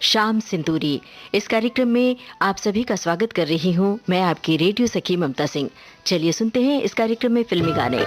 शाम सिंदूरी। इस कार्यक्रम में आप सभी का स्वागत कर रही हूँ मैं आपकी रेडियो सखी ममता सिंह। चलिए सुनते हैं इस कार्यक्रम में फिल्मी गाने।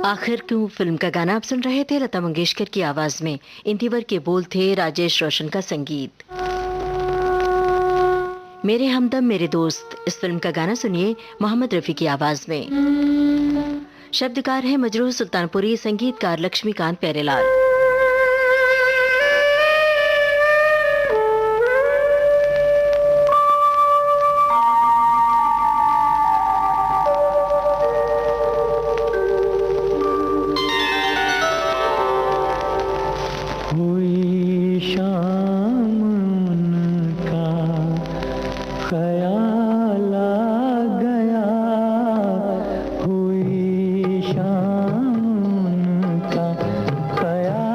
आखिर क्यों फिल्म का गाना आप सुन रहे थे लता मंगेशकर की आवाज में। इंदिवर के बोल थे राजेश रोशन का संगीत। मेरे हमदम मेरे दोस्त इस फिल्म का गाना सुनिए मोहम्मद रफी की आवाज में। शब्दकार है मजरूह सुल्तानपुरी, संगीतकार लक्ष्मीकांत प्यारेलाल। शाम का ख्याल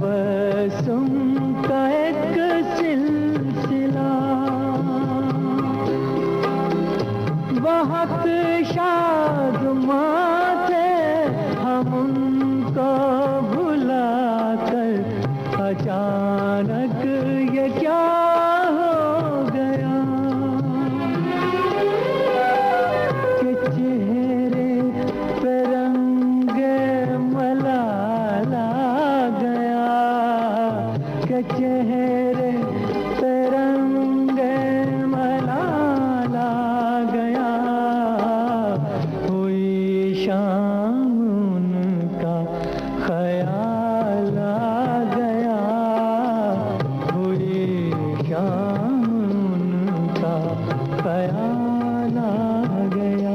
तबस्सुम का एक सिलसिला बहुत शादमां थे हम उनको भुला कर अचानक ये क्या हो गया कि चेहरे पे रंग मलाला गया कि चेहरे पे रंग मलाला गया हुई शाम उनका ख्याल आ गया हुई शाम उनका ख्याल आ गया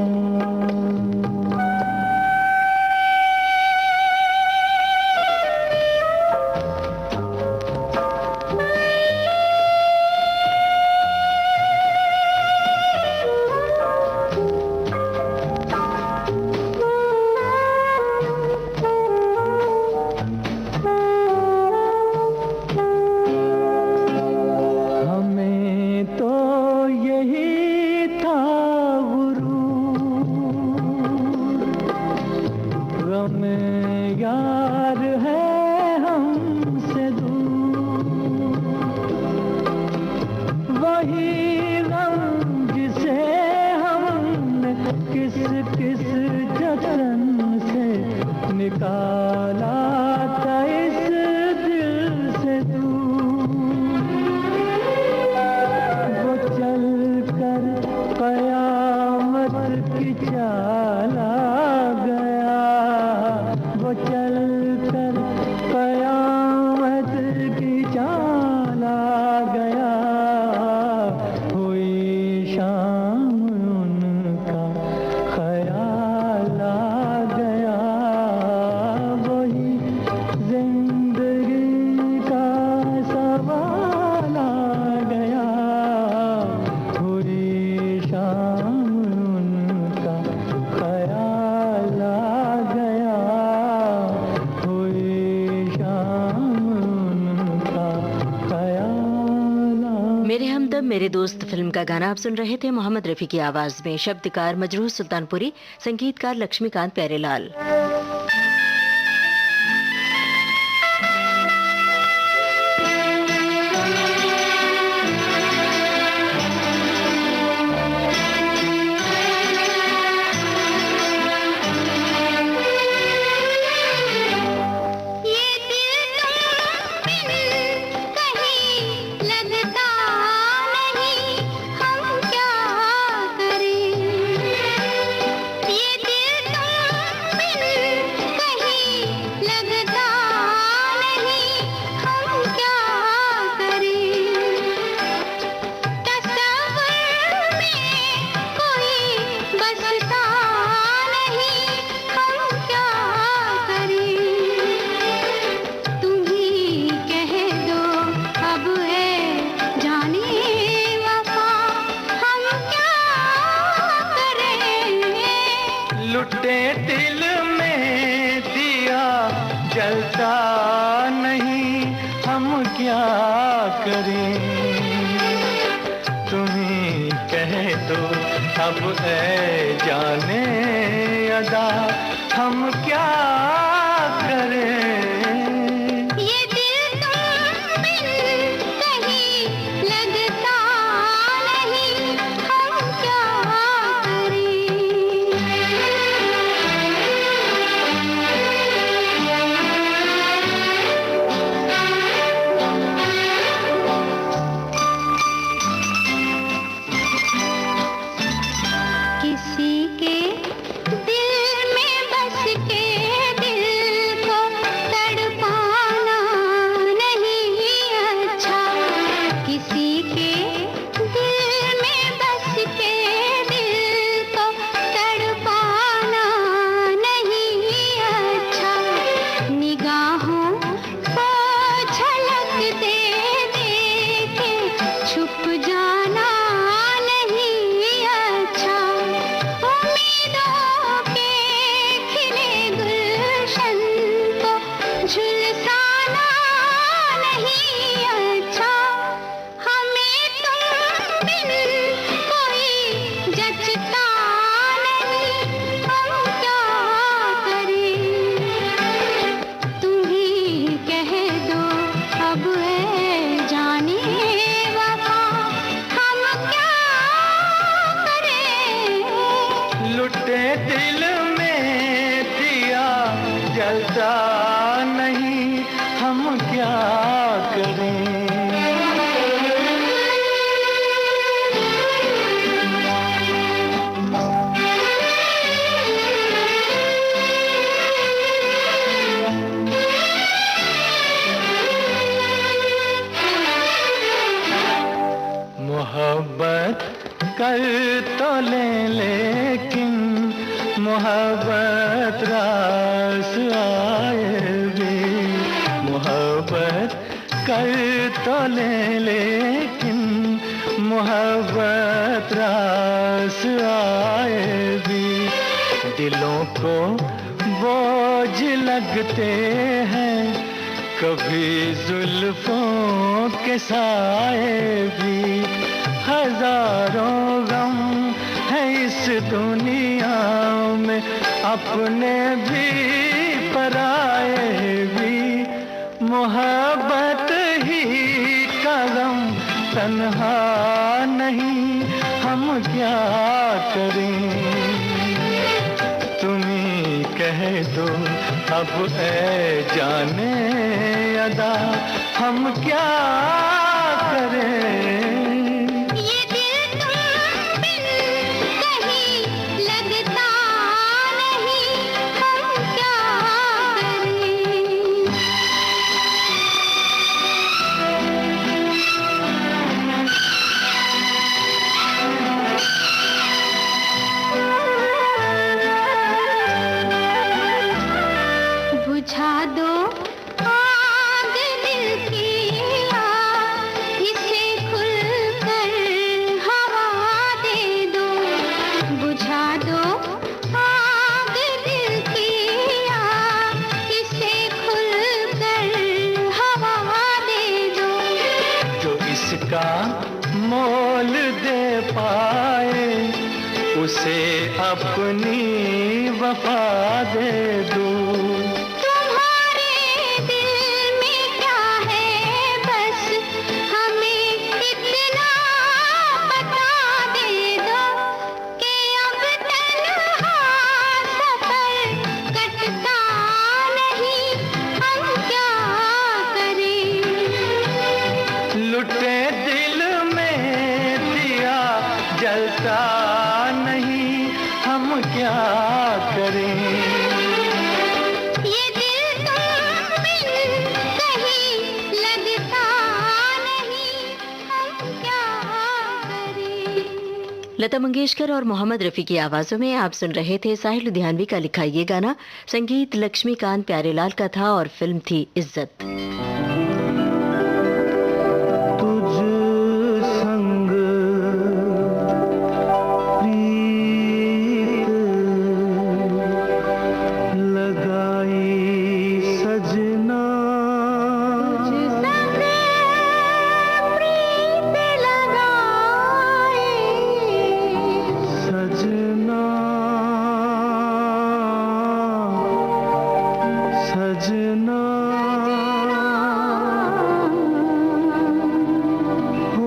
हमें तो यही था गुरूर गम यार है हमसे दूर वही गम जिसे हमने किस किस जतन से निकाला था इस दिल से दूर वो चल कर कयामत की चाल आ गया वो चल कर कयामत की चाल आ गया हुई शाम उनका ख्याल आ गया वही जिंदगी का सवाल आ गया हुई शाम उनका ख्याल आ गया हुई शाम उनका ख्याल आ मेरे हमदम मेरे दोस्त फिल्म का गाना आप सुन रहे थे मोहम्मद रफी की आवाज में। शब्दकार मजरूह सुल्तानपुरी, संगीतकार लक्ष्मीकांत प्यारेलाल। ये दिल तुम कहीं लगता नहीं हम क्या करें ये दिल तुम कहीं लगता नहीं हम क्या करें तस्वीर में कोई बसता नहीं हम क्या करें तुम ही कह दो अब है जाने वफा हम क्या करें लुटे दिल में दिया जलता नहीं हम क्या करें तुम्हीं कह दो अब है जाने अदा हम क्या करें ये दिल तुम कहीं लगता नहीं हम क्या किसी के दिल में बस के दिल हम क्या करें। मोहब्बत कर तो लेकिन मोहब्बत रास आए भी। मोहब्बत कर तो लेकिन मोहब्बत रास आए भी। दिलों को बोझ लगते हैं कभी जुल्फों के साए भी। हजारों गम है इस दुनिया में, अपने भी पराए भी। मोहब्बत ही का गम तन्हा नहीं, हम क्या करें। तुम्ही कह दो अब ऐ जाने अदा, हम क्या करें। ये दिल तुम बिन कहीं लगता नहीं, हम क्या करें। बुझा दो आग दिल की, इसे खुलकर हवा दे दो। बुझा दो आग दिल की, इसे खुलकर हवा दे दो। जो इसका मोल दे पाए उसे अपनी वफा दे दो। तुम्हारे दिल में क्या है बस हमें इतना बता दे दो, कि अब तन्हा सफर कटता नहीं, हम क्या करें। लुटे दिल में दिया जलता नहीं, हम क्या करें। ये दिल तुम बिन कहीं लगता नहीं, हम क्या करें। लता मंगेशकर और मोहम्मद रफी की आवाजों में आप सुन रहे थे साहिल लुधियानवी का लिखा ये गाना। संगीत लक्ष्मीकांत प्यारेलाल का था और फिल्म थी इज्जत। तुझ संग प्रीत लगाई सजना, संग प्रीत लगाए सजना सजना हो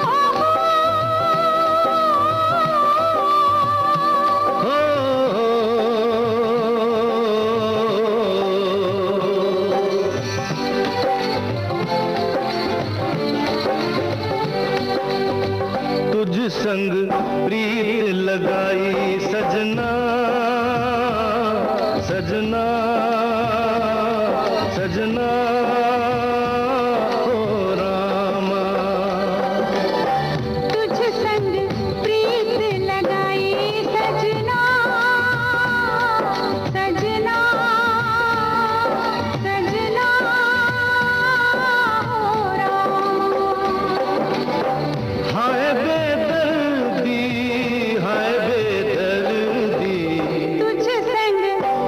रामा। तुझ संग प्रीत लगाई सजना सजना सजना हो रामा। तुझ संग प्रीत लगाई सजना सजना सजना हो राम। हाय बेदर्दी हाय बेदर्दी, तुझ संग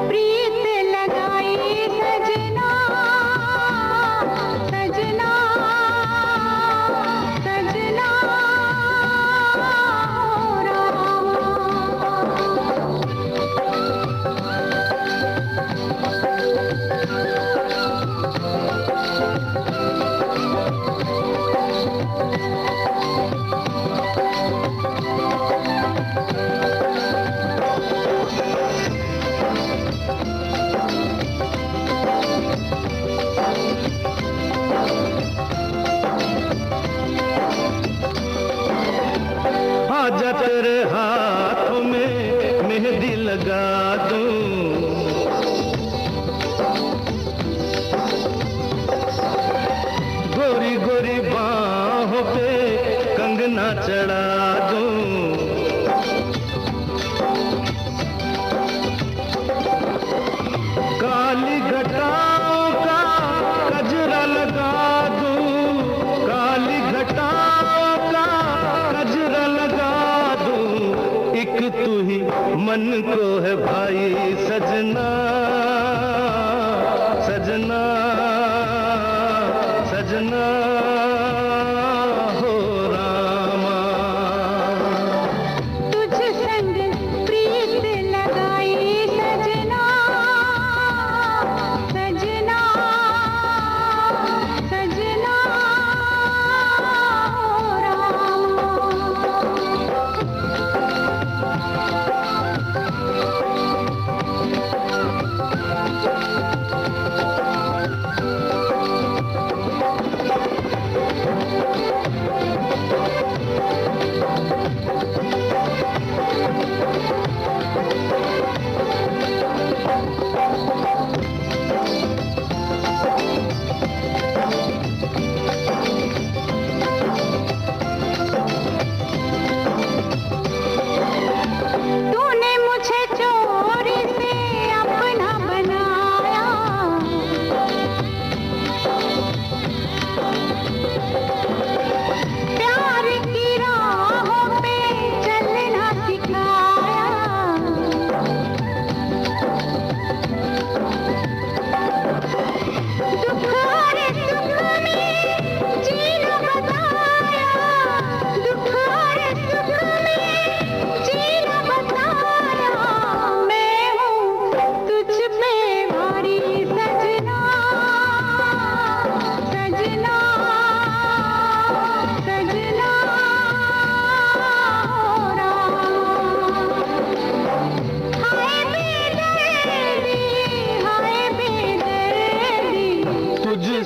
प्रीत लगाई सजना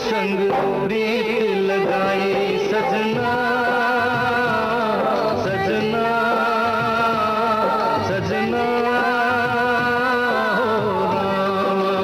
संग प्रीत लगाई सजना सजना सजना हो रामा।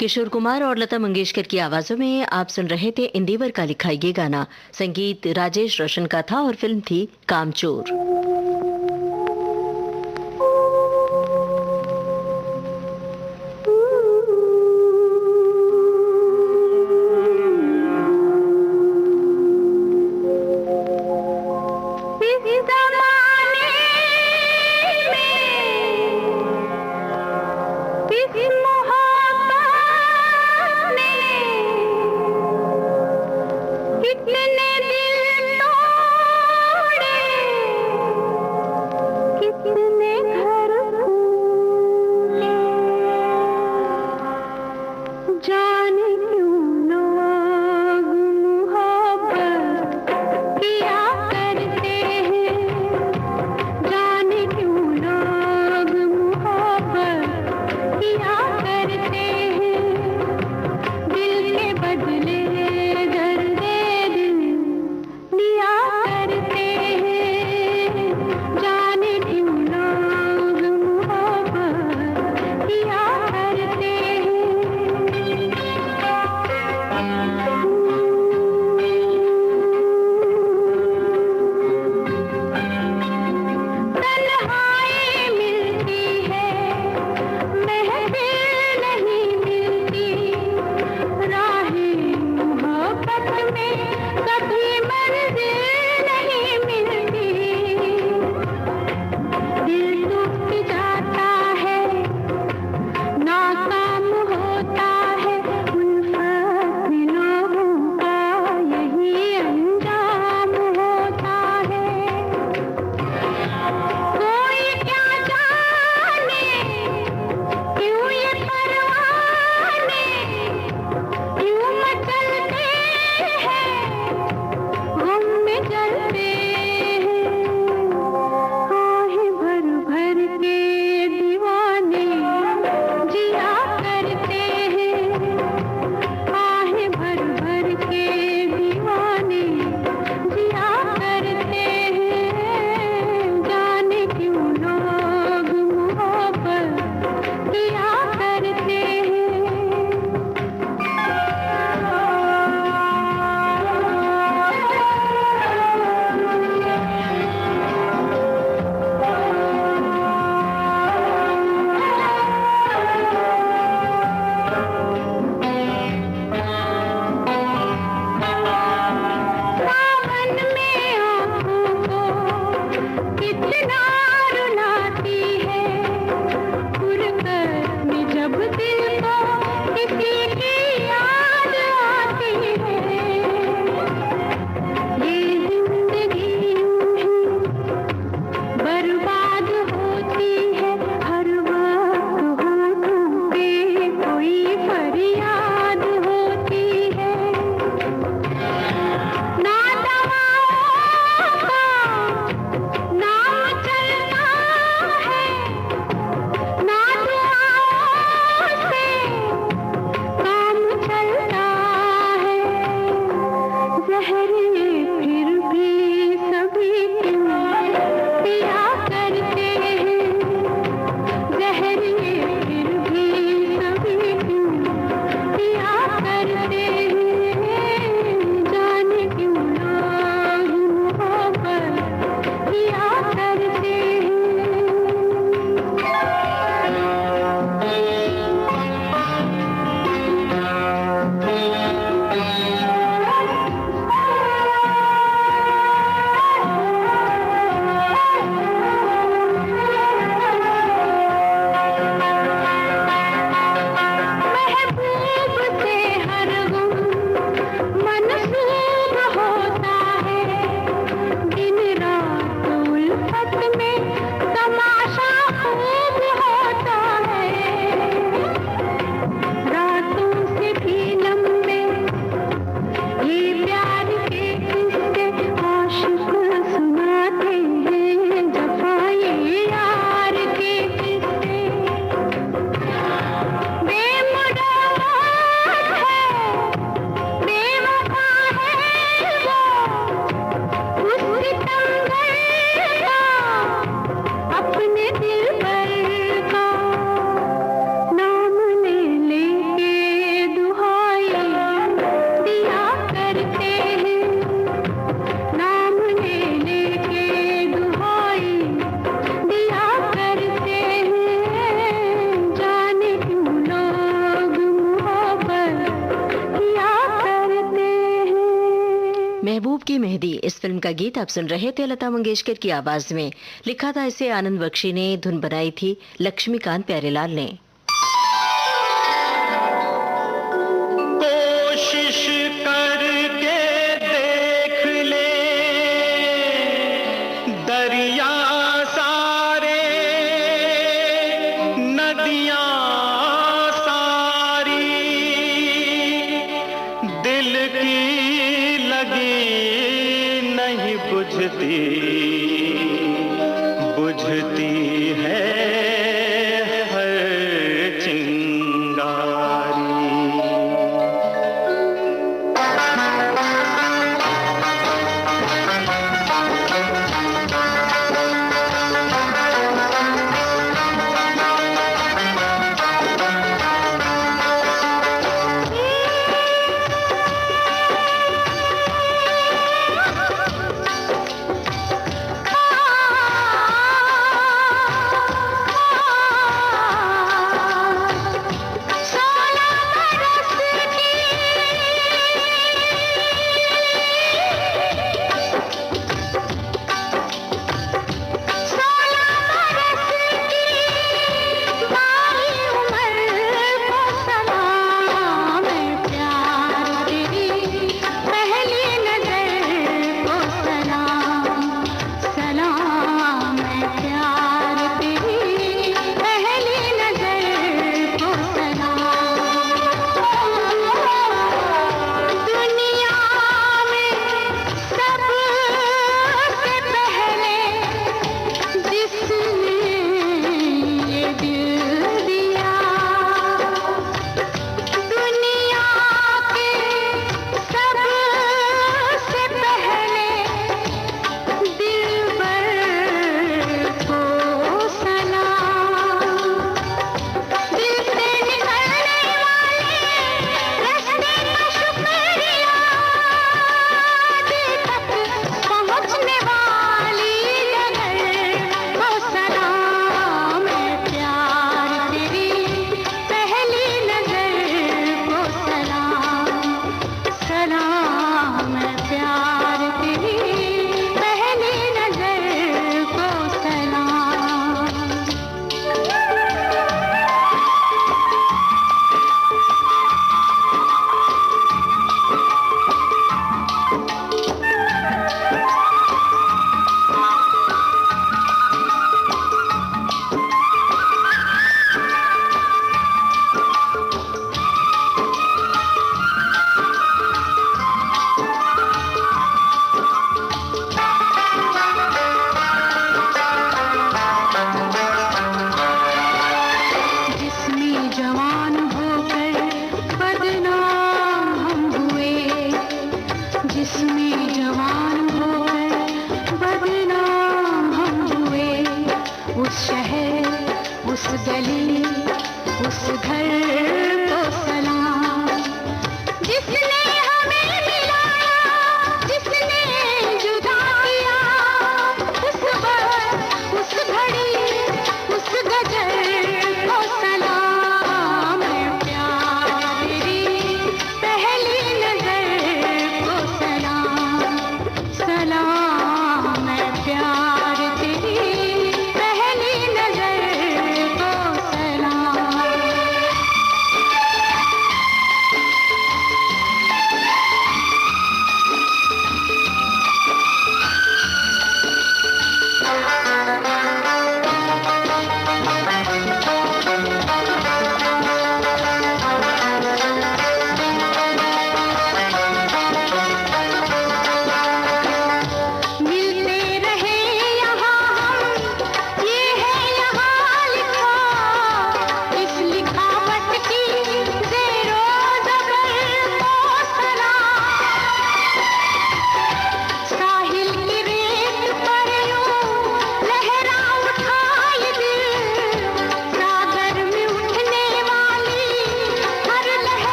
किशोर कुमार और लता मंगेशकर की आवाजों में आप सुन रहे थे इंदिवर का लिखा ये गाना। संगीत राजेश रोशन का था और फिल्म थी कामचोर। इतने दिल तोड़े महबूब की मेहंदी इस फिल्म का गीत आप सुन रहे थे लता मंगेशकर की आवाज में। लिखा था इसे आनंद बख्शी ने, धुन बनाई थी लक्ष्मीकांत प्यारेलाल ने। कोशिश करके देख ले दरिया सारे, नदियां सारी, दिल की लगी नहीं बुझती, बुझती है हर चिंगारी।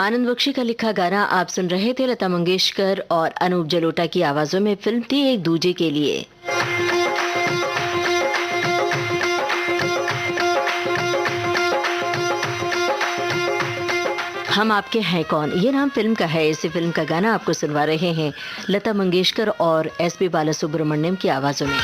आनंद बख्शी का लिखा गाना आप सुन रहे थे। लता मंगेशकर और अनूप जलोटा की आवाजों में फिल्म थी एक दूजे के लिए। हम आपके हैं कौन, ये नाम फिल्म का है। इसी फिल्म का गाना आपको सुनवा रहे हैं लता मंगेशकर और एसपी बालासुब्रमण्यम की आवाजों में।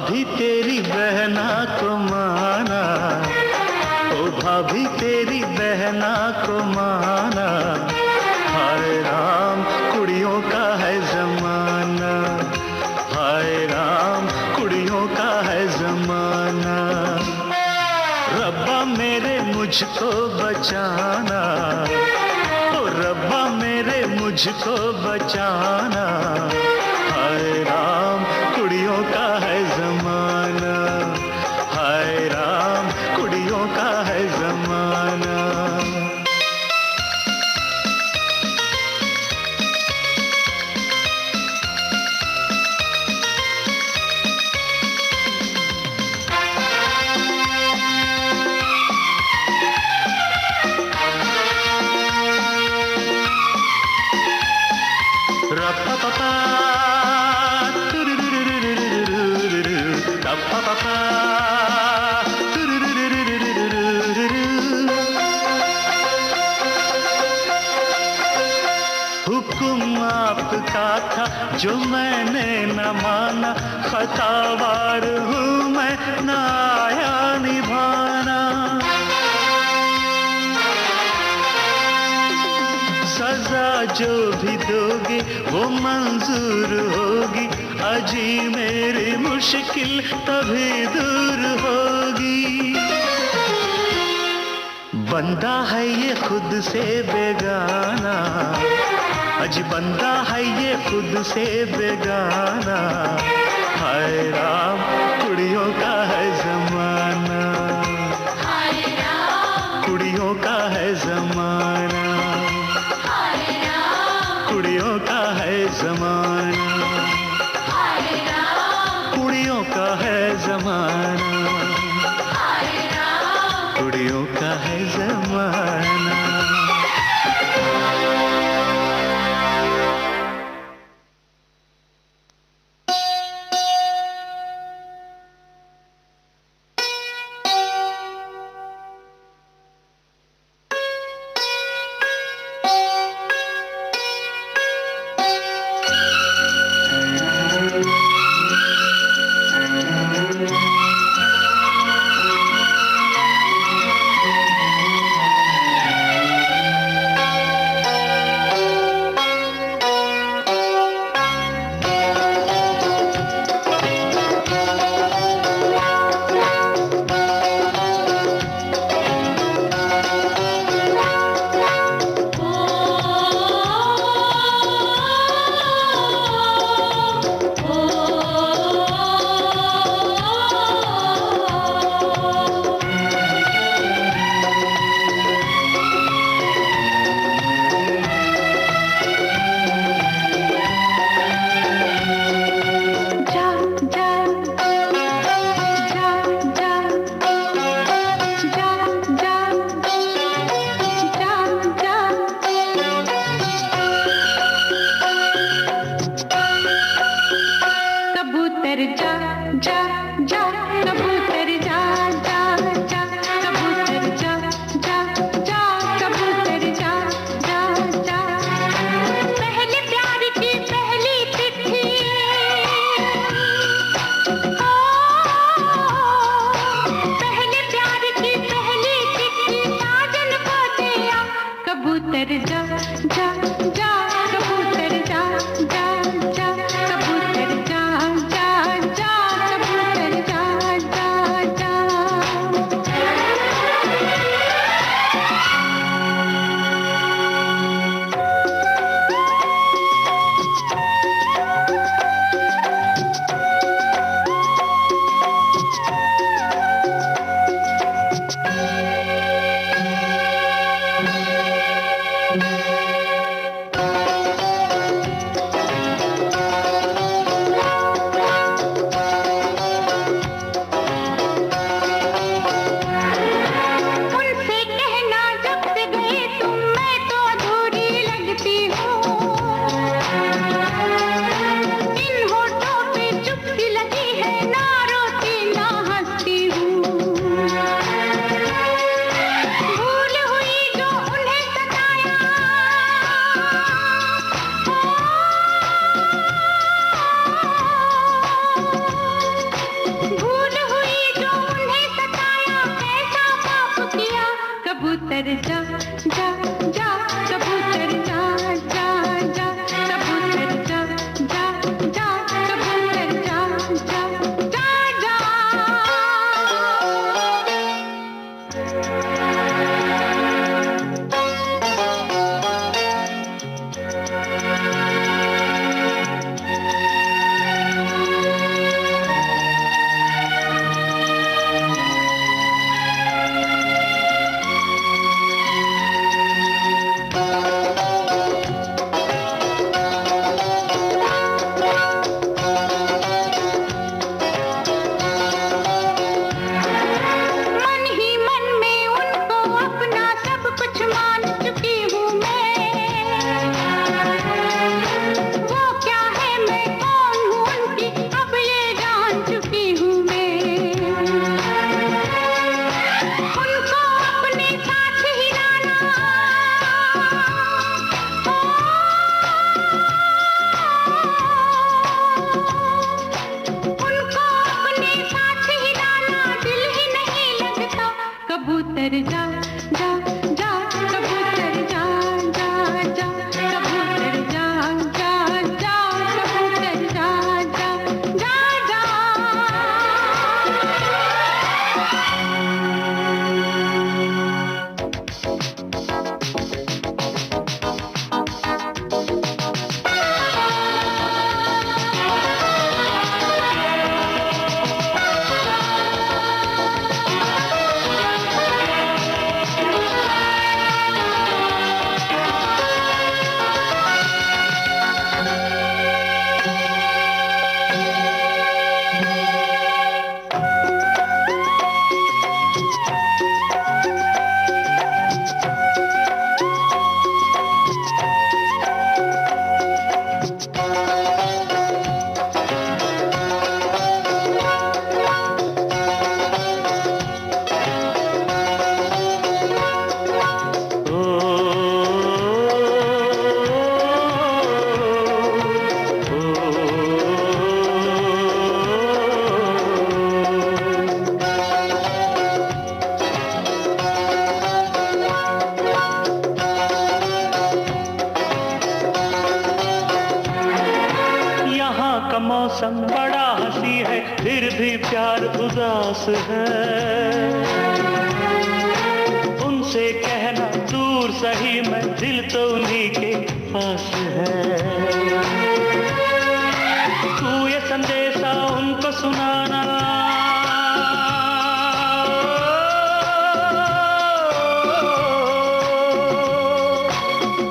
भाभी तेरी बहना को माना, ओ भाभी तेरी बहना को माना। हाय राम कुड़ियों का है जमाना, हाय राम कुड़ियों का है जमाना। रब्बा मेरे मुझको बचाना, ओ रब्बा मेरे मुझको बचाना। हाय राम कुड़ियों का है जमाना, हाय राम कुड़ियों का है जमाना। Ra-pa-pa-pa, tu-ru-ru-ru-ru-ru-ru-ru-ru, ra-pa-pa-pa, tu-ru-ru-ru-ru-ru-ru-ru-ru। हुक्म आपका था जो मैंने न माना, खतावार हूँ मैं न आया निभाना। सजा जो भी दोगे वो मंजूर होगी, अजी मेरी मुश्किल तभी दूर होगी। बंदा है ये खुद से बेगाना, अजी बंदा है ये खुद से बेगाना। हाय राम कुड़ियों का है जमाना, हाय राम कुड़ियों का है जमाना, कुड़ियों का है जमाना, कुड़ियों का है जमाना, कुड़ियों का है जमाना। उदास है, उनसे कहना दूर सही मैं, दिल तो उन्हीं के पास है। तू ये संदेशा उनको सुनाना,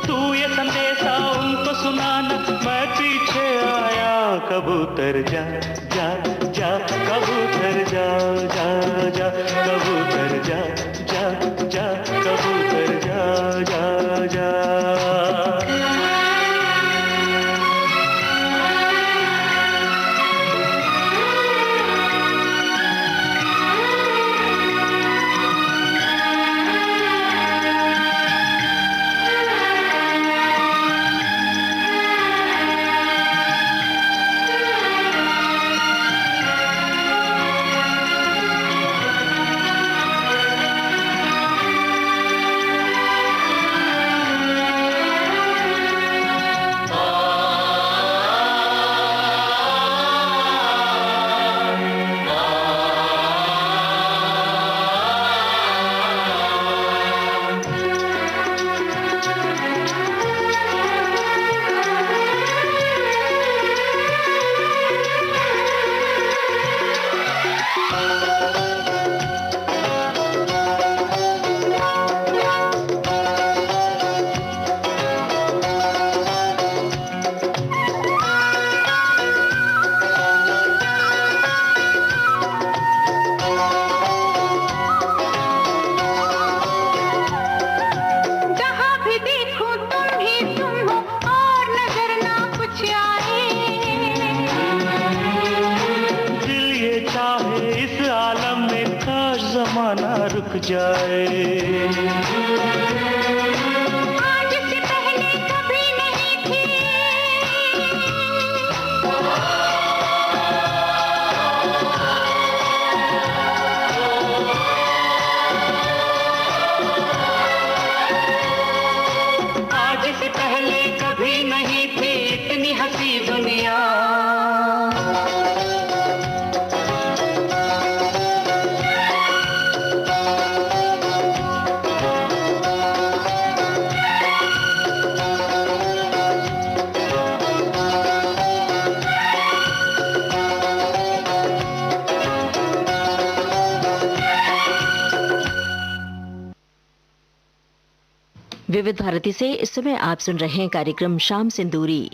तू ये संदेशा उनको सुनाना, मैं पीछे आया। कबूतर जा जा जा, कबूतर जा जा जा, कबूतर जा जा जा, कबूतर जा जा जा। रुक जाए, आज से पहले कभी नहीं थी, आज से पहले कभी नहीं थी इतनी हंसी दुनिया। विविध भारती से इस समय आप सुन रहे हैं कार्यक्रम शाम सिंदूरी।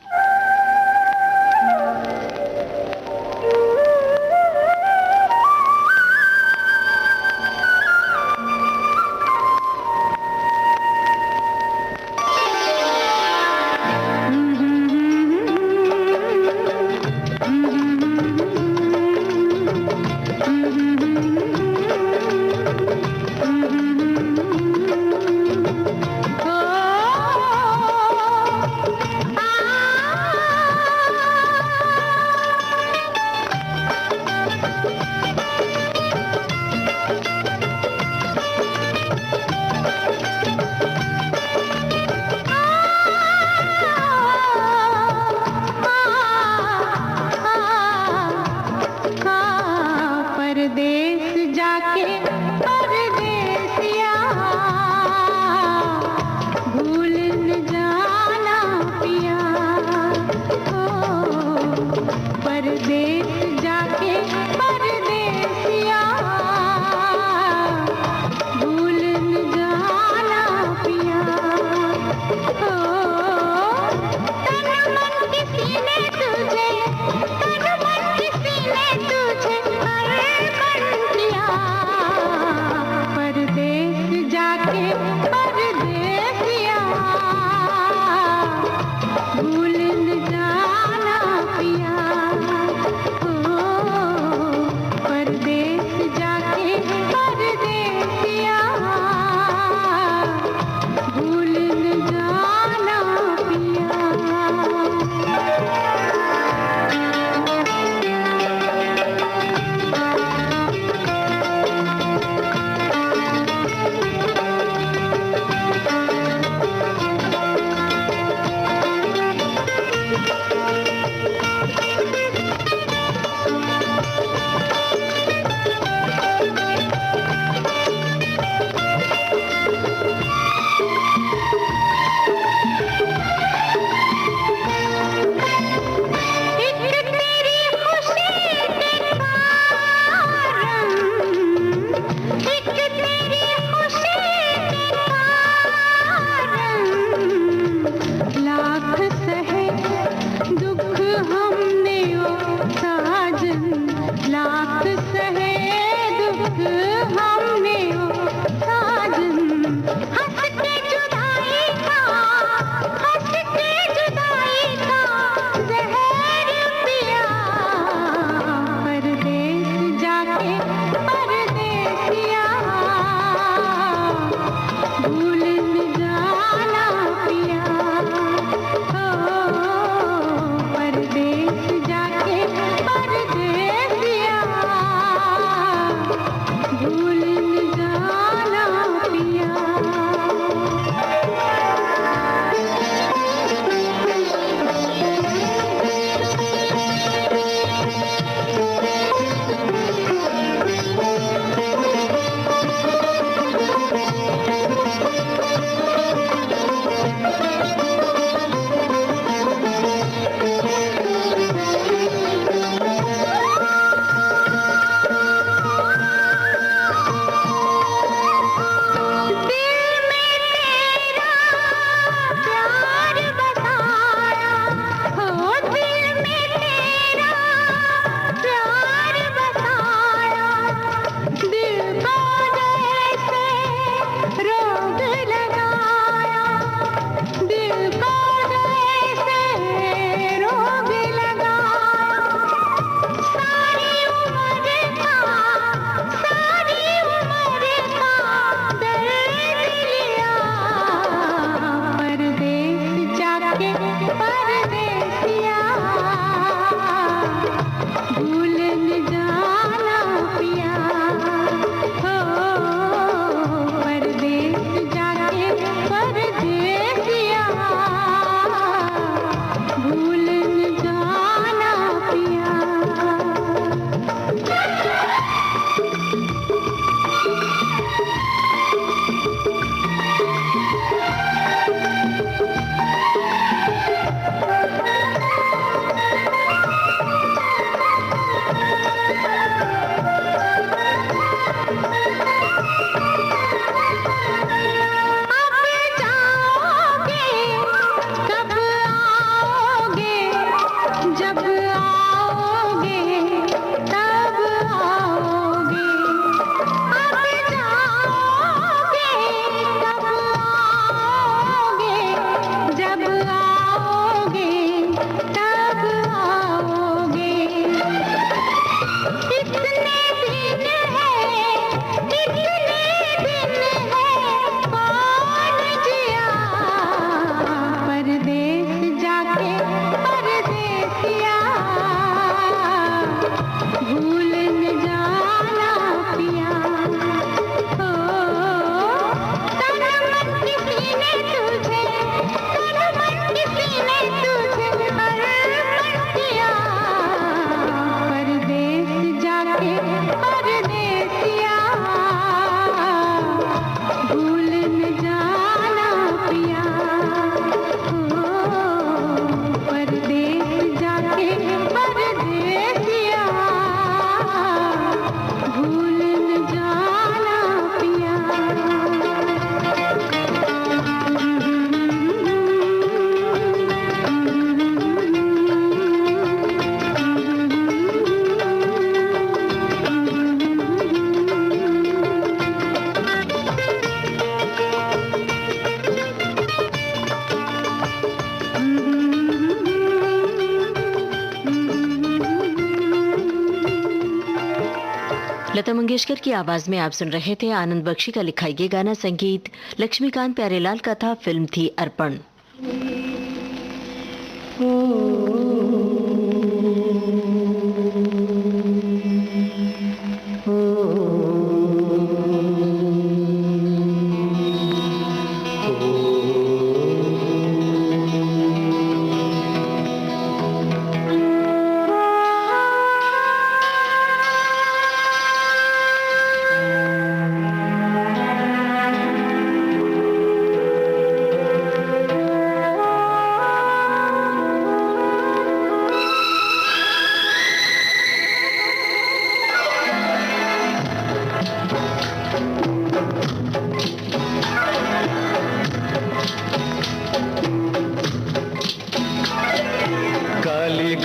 लता मंगेशकर की आवाज में आप सुन रहे थे आनंद बख्शी का लिखा ये गाना। संगीत लक्ष्मीकांत प्यारेलाल का था। फिल्म थी अर्पण।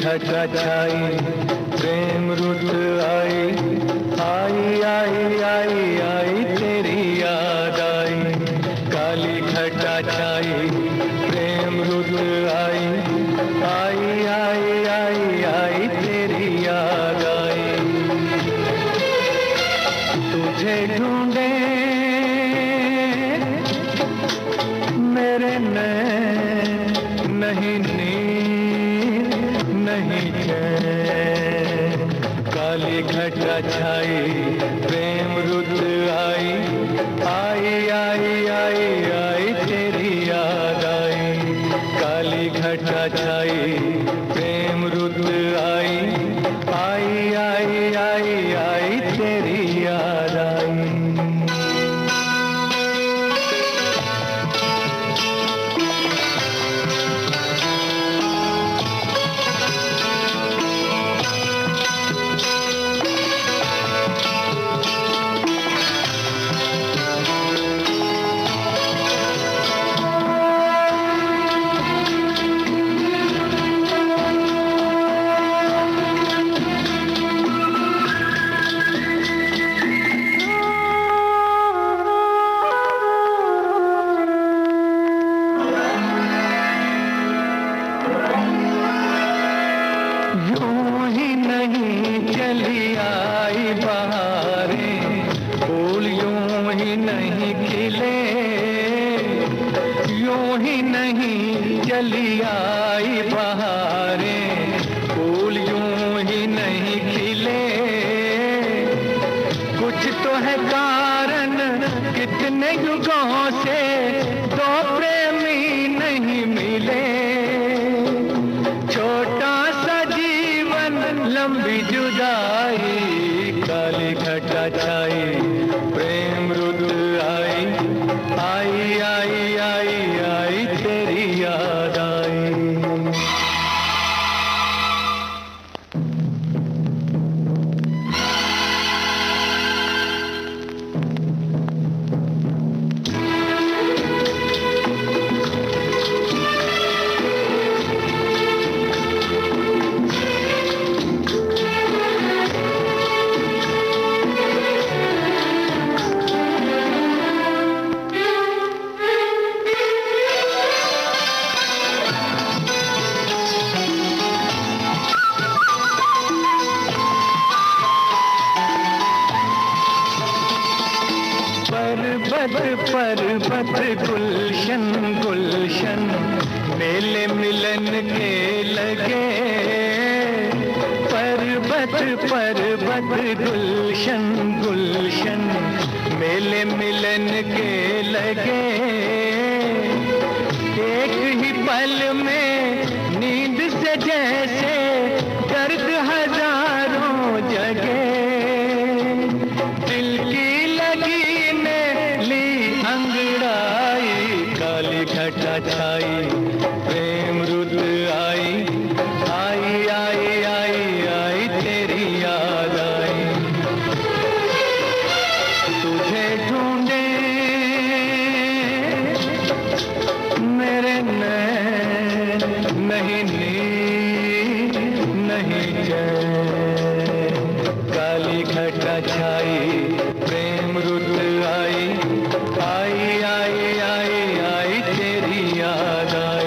घटा छाई प्रेम रुत आई आई आई आई आई तेरी याद आई। काली घटा छाई प्रेम रुत आई आई आई आई आई तेरी याद आई। तुझे ढूंढे मेरे नैन नहीं नींद नहीं चैन। काली घटा छाई प्रेम रुत आई आई आई आई आई तेरी याद आई। काली घटा छाई प्रेम रुत आई आई आई आई आई तेरी याद आई। यूं ही नहीं चली आई बहारें, फूल यूं ही नहीं खिले। यूं ही नहीं चली आई बहारें, फूल यूं ही नहीं खिले। कुछ तो है कारण कितने युगों से दो प्रेमी नहीं मिले। छोटा सा जीवन लंबी जुदाई, काली घटा छाई प्रेम रुत आई आई आई आई आई तेरी याद आई। पर्वत गुलशन गुलशन मेले मिलन के लगे। पर्वत गुलशन गुलशन मेले मिलन के लगे। एक ही पल में नींद से जैसे दर्द हजारों जगे। दिल की लगी ने ली अंगड़ाई, काली घटा छाई प्रेम रुत आई आई आई आई आई तेरी याद आई। तुझे ढूंढे मेरे नैन नहीं नींद नहीं चैन। काली घटा छाई प्रेम रुत आई आई आई आई आई तेरी याद आई।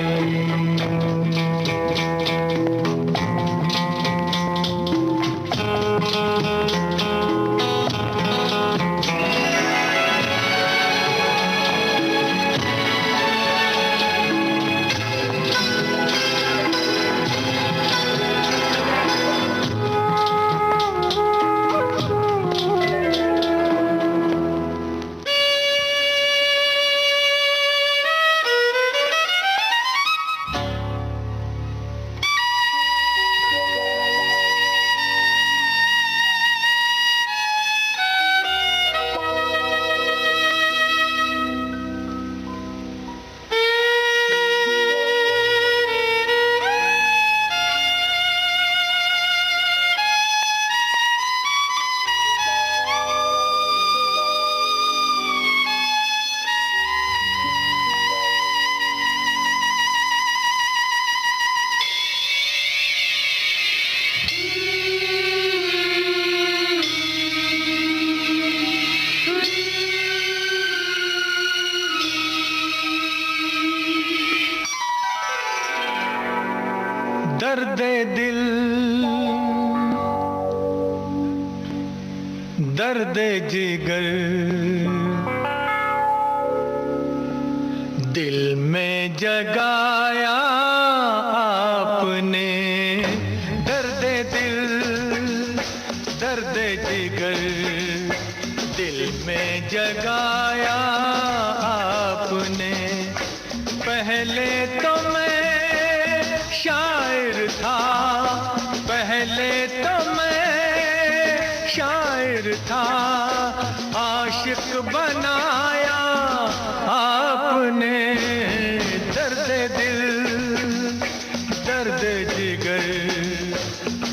दर्द जिगर दिल में जगाया आपने, दर्द दिल दर्द जिगर दिल में जगाया आपने। पहले तो मैं शायर था, पहले तो मैं शायर था, आशिक बनाया आपने। दर्द दिल दर्द जिगर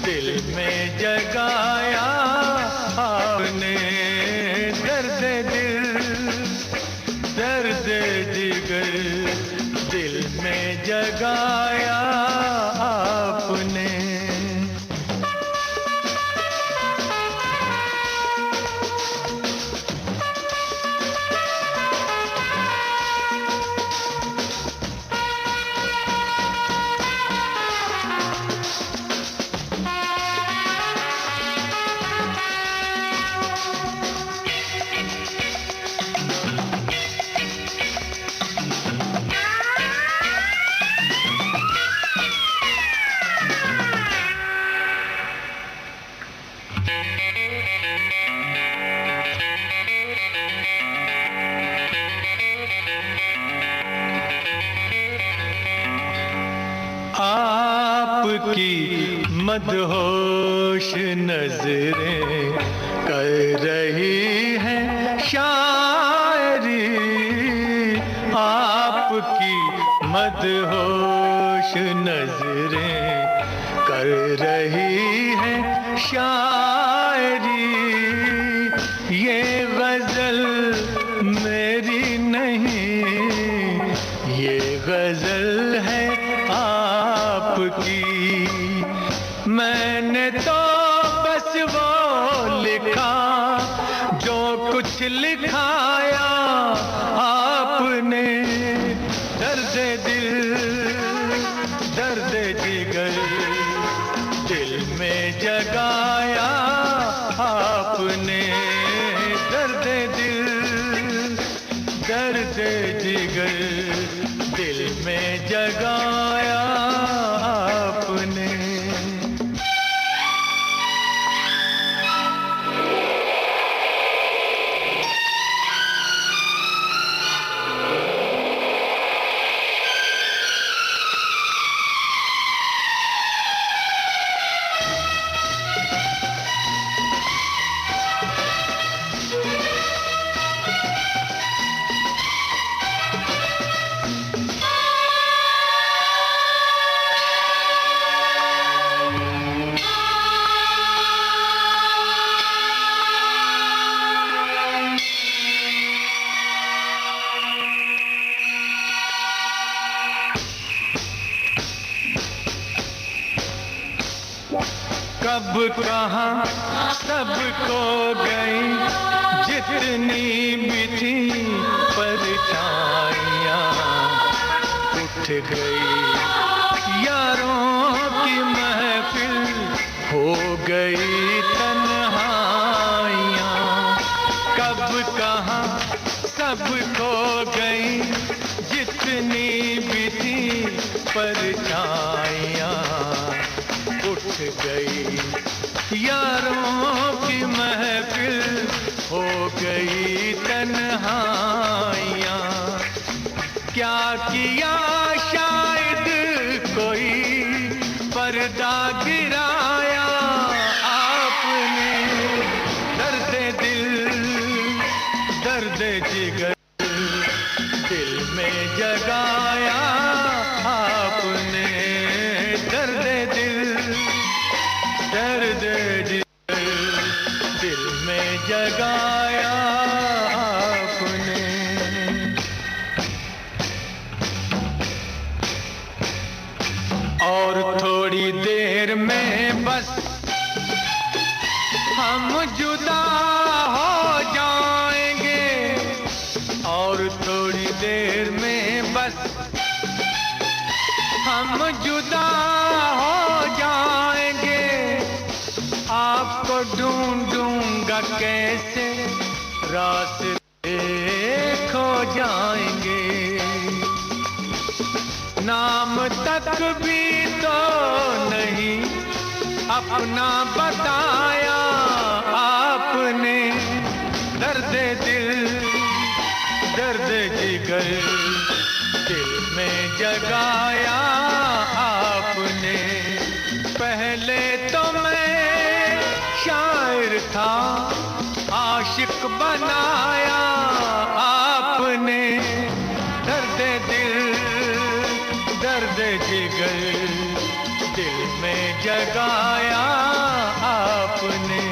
दिल में जगाया आपने, दर्द दिल दर्द जिगर दिल में जगाया आपने। आपकी मदहोश नजरें कर रही हैं शायरी, आपकी मदहोश नजरें कर रही हैं शायरी। ये गजल मेरी नहीं, ये गजल है आपकी। मैंने तो बस वो लिखा जो कुछ लिखाया आपने। दर्द दिल दर्द जिगर दिल में जगाया आपने। दर्द दिल दर्द जिगर दिल में जगाया आपने। कब कहाँ सब खो गई जितनी भी थी परछाइयाँ, उठ गई यारों की महफिल, हो गई तन्हाइयाँ। कब कहाँ सब खो गई जितनी भी थी परछाइयाँ, उठ गई यारों की महफिल, हो गई तन्हाइयाँ। क्या किया शायद कोई पर्दा गिराया आपने। दर्द दिल दर्द जिगर दिल में जगाया आपने। दर्द दिल दर्द जिगर दिल में जगाया आपने। और थोड़ी देर में बस हम जुदा हो जाएंगे, और थोड़ी देर में बस हम जुदा हो जाएंगे। आपको ढूंढूंगा कैसे रास्ते खो जाएंगे, नाम तक भी तो नहीं अपना बताया आपने। दर्द दिल दर्द जिगर दिल में जगाया आपने। पहले तो मैं शायर था, आशिक बनाया आपने। दर्द दिल दर्द जिगर दिल में जगाया आपने।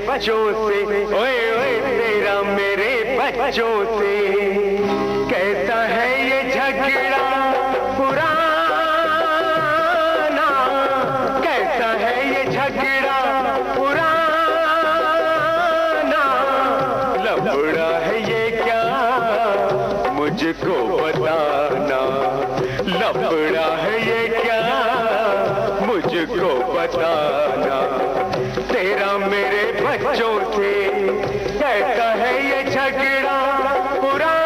बच्चों से ओए ओए तेरा मेरे बच्चों से कैसा है ये झगड़ा पुराना। मुझको बताना, लफड़ा है ये क्या मुझको बताना। तेरा मेरे बच्चों से कैसा है ये झगड़ा पुराना।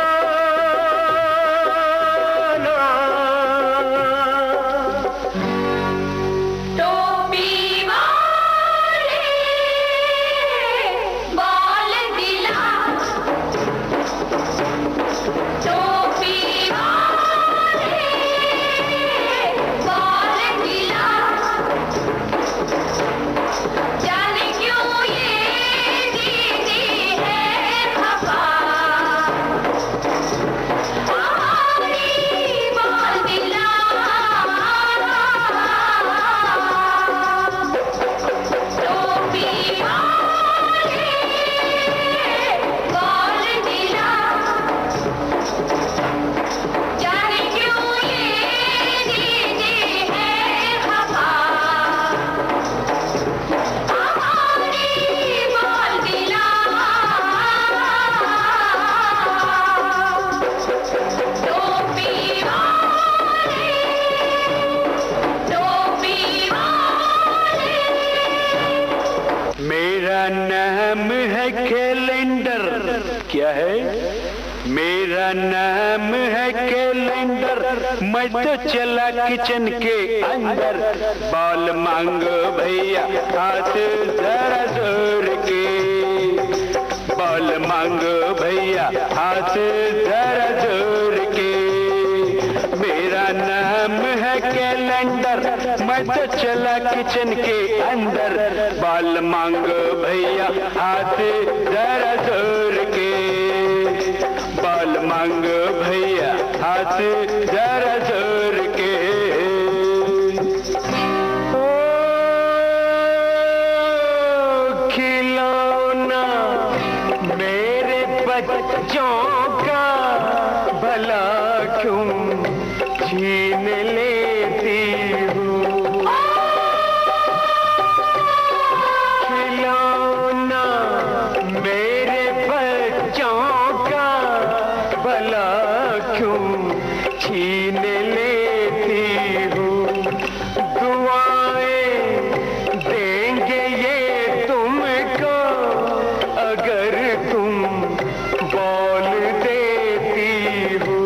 क्या है? मेरा नाम है कैलेंडर, मैं तो चला किचन के अंदर। बॉल मांगो भैया हाथ जरा जोर के, बॉल मांगो भैया हाथ जरा जोर के। मेरा नाम है कैलेंडर, मैं तो चला किचन के अंदर। बॉल मांगो भैया हाथ जरा जोर के, बॉल मांगो भैया हाथ जरा जोर के। ओ खिलौना मेरे बच्चों का भला क्यों छीन लेती हूँ। खिलौना मेरे बच्चों का भला क्यों छीन लेती हूँ। दुआएं देंगे ये तुमको अगर तुम बोल देती हो।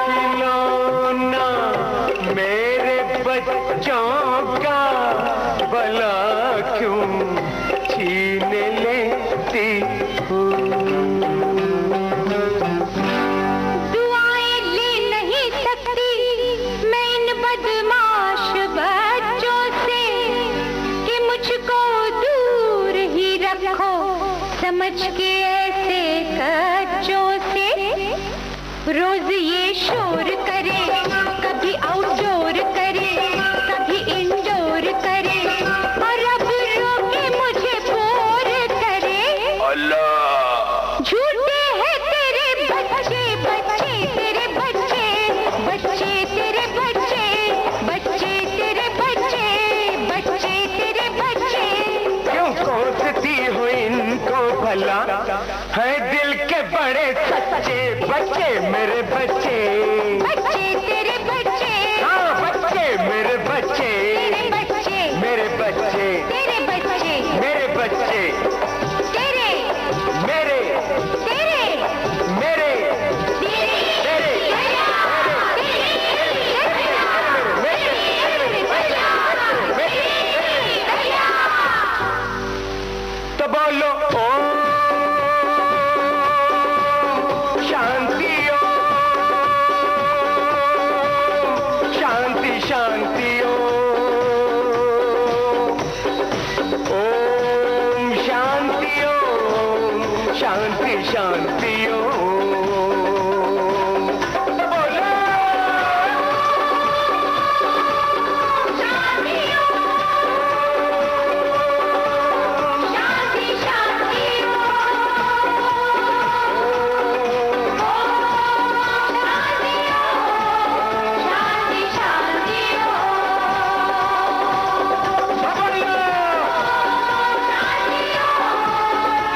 खिलौना मेरे बच्चों का भला क्यों छीन लेती हो। दुआएं ले नहीं सकती मैं इन बदमाश बच्चों से, कि मुझको दूर ही रखो समझ के ऐसे कच्चों से। रोज ये शोर करे, कभी आउटडोर करे, कभी इंडोर करे, और अब रोके मुझे बोर करे। अल्लाह झूठे हैं तेरे बच्चे, बच्चे तेरे बच्चे, बच्चे तेरे बच्चे, बच्चे तेरे बच्चे, बच्चे तेरे बच्चे। क्यों कोसती हो इनको भला, है दिल के बड़े सच्चे बच्चे मेरे बच्चे। बच्चे तेरे बच्चे, हाँ बच्चे मेरे बच्चे, तेरे बच्चे, मेरे बच्चे, तेरे बच्चे, मेरे बच्चे, तेरे, मेरे, तेरे, मेरे, तेरे, तो बोलो ओम शांति, ओम शांति शांति, ओम शांति, ओम शांति शांति, ओम तो बोलो शांति शांति, शांति शांति,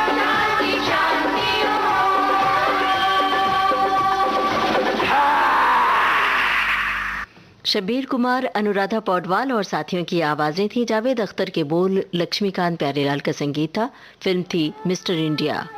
शांति शांति। शब्बीर कुमार, अनुराधा पौडवाल और साथियों की आवाजें थी। जावेद अख्तर के बोल, लक्ष्मीकांत प्यारेलाल का संगीत था। फिल्म थी मिस्टर इंडिया।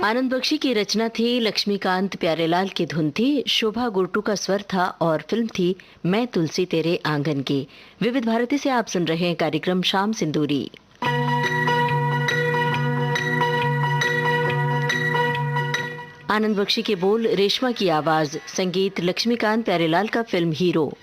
आनंद बख्शी की रचना थी, लक्ष्मीकांत प्यारेलाल की धुन थी, शोभा गुरटू का स्वर था और फिल्म थी मैं तुलसी तेरे आंगन की। विविध भारती से आप सुन रहे हैं कार्यक्रम शाम सिंदूरी। आनंद बख्शी के बोल, रेशमा की आवाज, संगीत लक्ष्मीकांत प्यारेलाल का, फिल्म हीरो।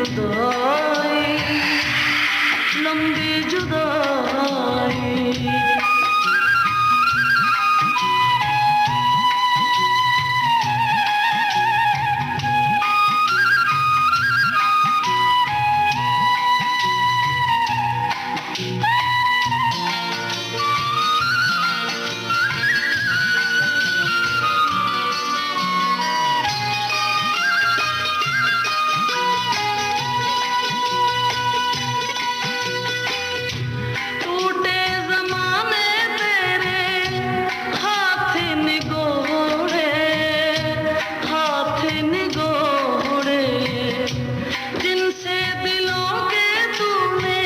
जुदाई, लंबी जुदाई। टूटे ज़माने तेरे हाथ निगोड़े, हाथ निगोड़े, जिनसे दिलों के तूने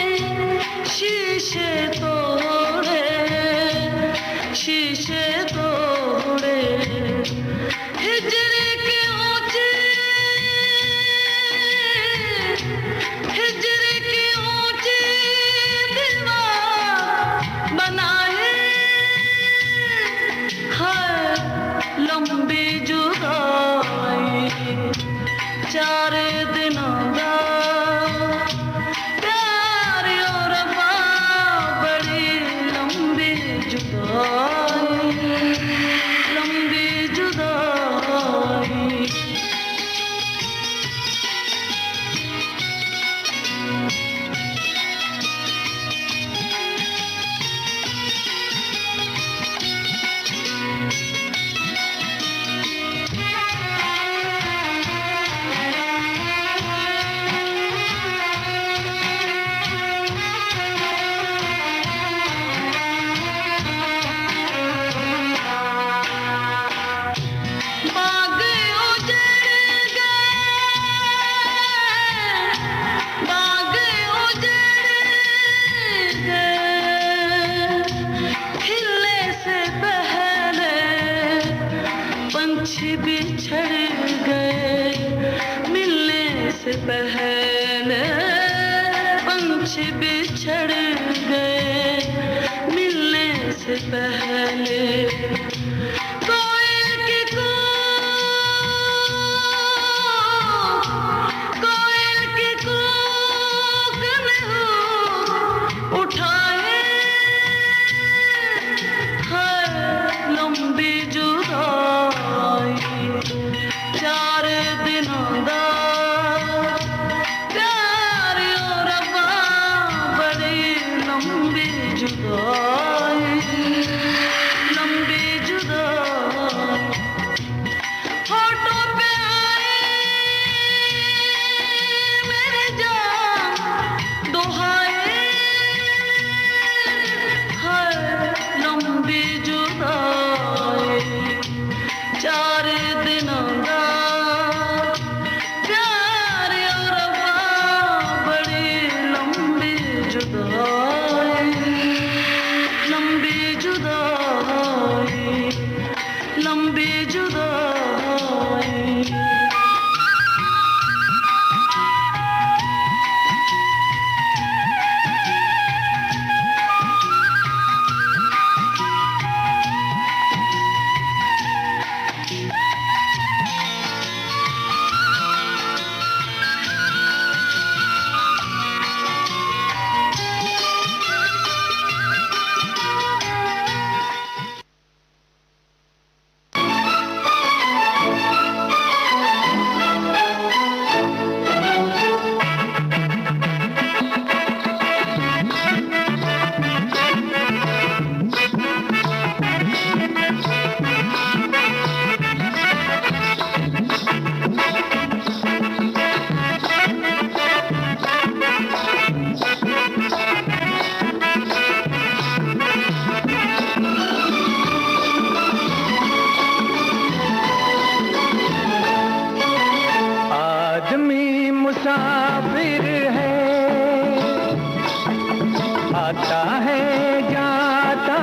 शीशे तोड़े, शीशे तोड़े। हिजरी के ऊंचे, हिजरी के ऊंचे दीवार बनाए, है लंबी जुदाई। चार दिनों दा प्यार और बड़ी लंबी जुदाई, लंबी जुदाई। बाग उजड़ गए, बाग उजड़ गए, खिलने से पहले पंछी बिछड़ गए, मिलने से पहले पंछी बिछड़ गए, मिलने से पहले। कोयल की कूक, कोयल की कूक ने हो उठाए, है लंबी जुदाई। चार दिनों दा प्यार और बड़ी लंबी जुदाई, लंबी जुदाई। होठों पे आए मेरे जान दुहाए, है लंबी जुदाई। चार दिनों दा प्यार और बड़ी लंबी जुदाई, लंबी जुदाई, लंबी जुदाई। मुसाफिर है, आता है जाता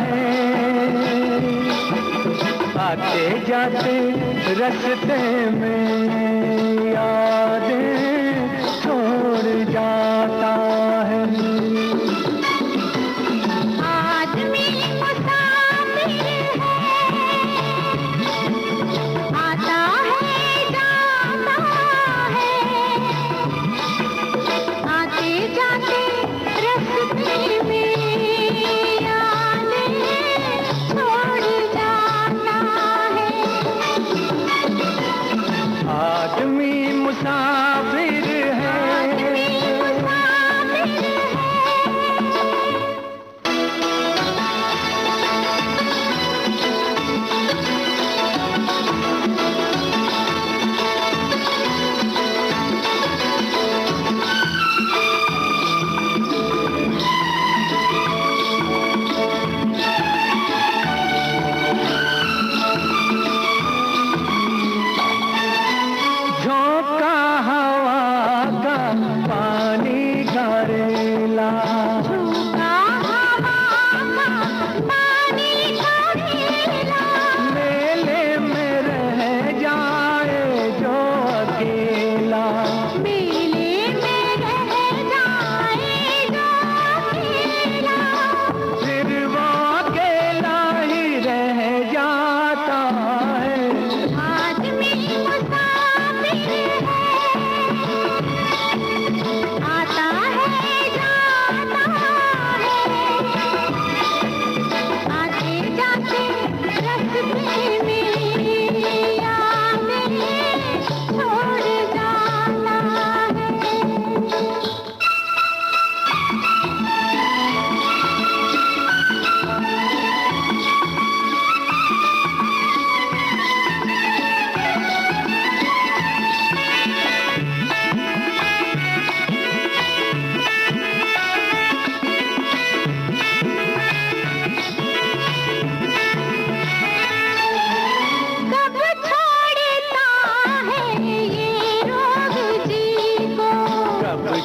है, आते जाते रास्ते में यादें छोड़ जाता है। आदमी मुसाफिर है, आता है जाता है,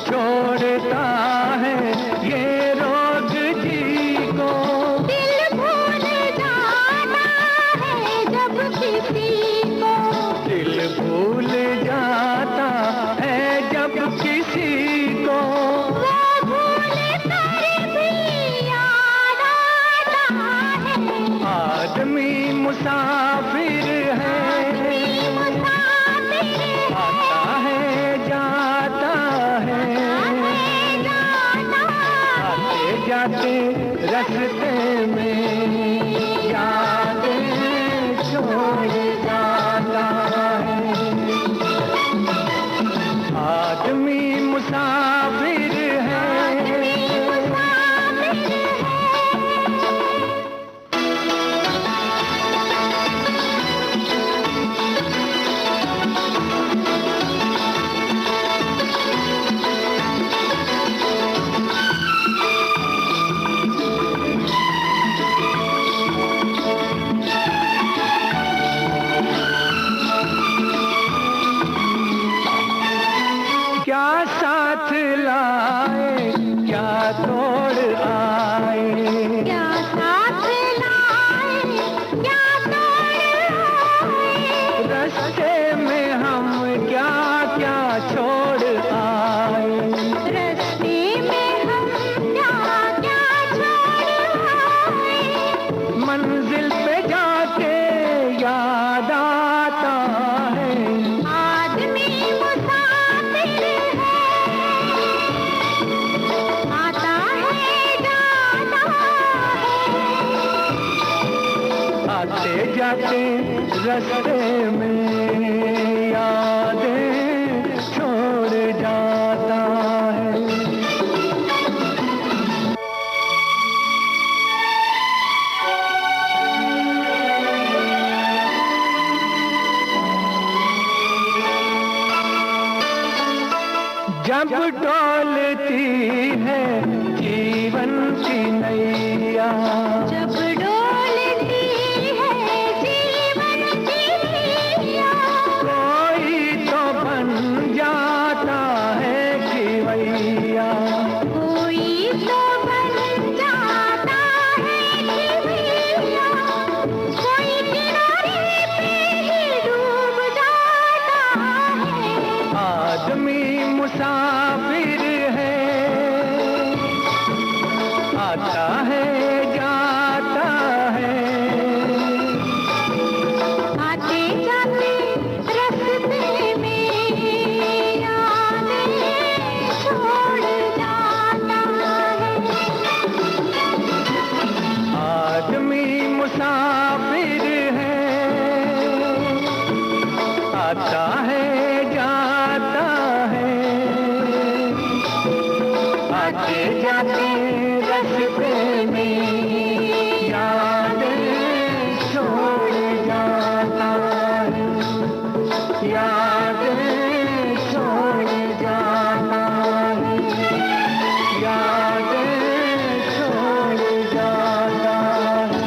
छोड़ता है ये रोग जी को। दिल भूल जाता है जब किसी को, दिल भूल जाता है जब किसी को। वो भूल कर भी याद आता है। आदमी मुसाफिर है, आता है जाता है, आते जाते रास्ते में यादें छोड़ जाता है। आदमी मुसाफिर है। क्या साथ लाए, क्या तोड़ आए, क्या साथ लाए, क्या तोड़ आए। रास्ते में हम क्या क्या छोड़ आए। रास्ते में हम क्या क्या छोड़ आए। मंजिल पे जाके याद आता है। आदमी मुसाफिर है, आता है जाता है। आते जाते रास्ते में यादें छोड़ जाता है। जब डोलती है जीवन की नैया, जब डोलती है जीवन की नैया। कोई तो बन जाता है खिवैया। कोई तो बन जाता है खिवैया। कोई किनारे पे ही डूब जाता है। आदमी मुसाफिर है, आता है जाता है। आते जाते रास्ते में यादें छोड़ जाता है। आदमी मुसाफिर है, आता है जाता है। आते जाते रास्ते में यादें छोड़ जाता है। यादें छोड़ जाता है। यादें छोड़ जाता है।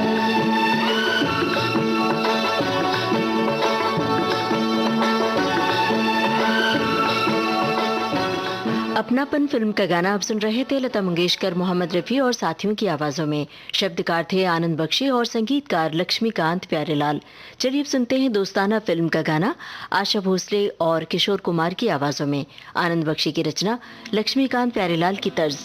अपनापन फिल्म का गाना आप सुन रहे थे। लता मंगेशकर, मोहम्मद रफ़ी और साथियों की आवाजों में। शब्दकार थे आनंद बख्शी और संगीतकार लक्ष्मीकांत प्यारेलाल। चलिए अब सुनते हैं दोस्ताना फिल्म का गाना आशा भोसले और किशोर कुमार की आवाजों में। आनंद बख्शी की रचना, लक्ष्मीकांत प्यारेलाल की तर्ज।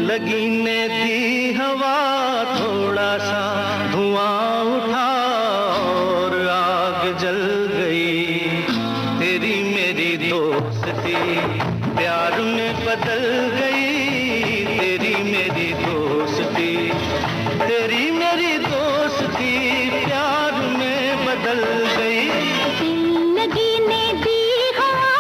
लगी ने दी हवा, थोड़ा सा धुआं उठा और आग जल गई। तेरी मेरी दोस्ती प्यार में बदल गई। तेरी मेरी दोस्ती, तेरी मेरी दोस्ती प्यार में बदल गई। जिंदगी ने दी हवा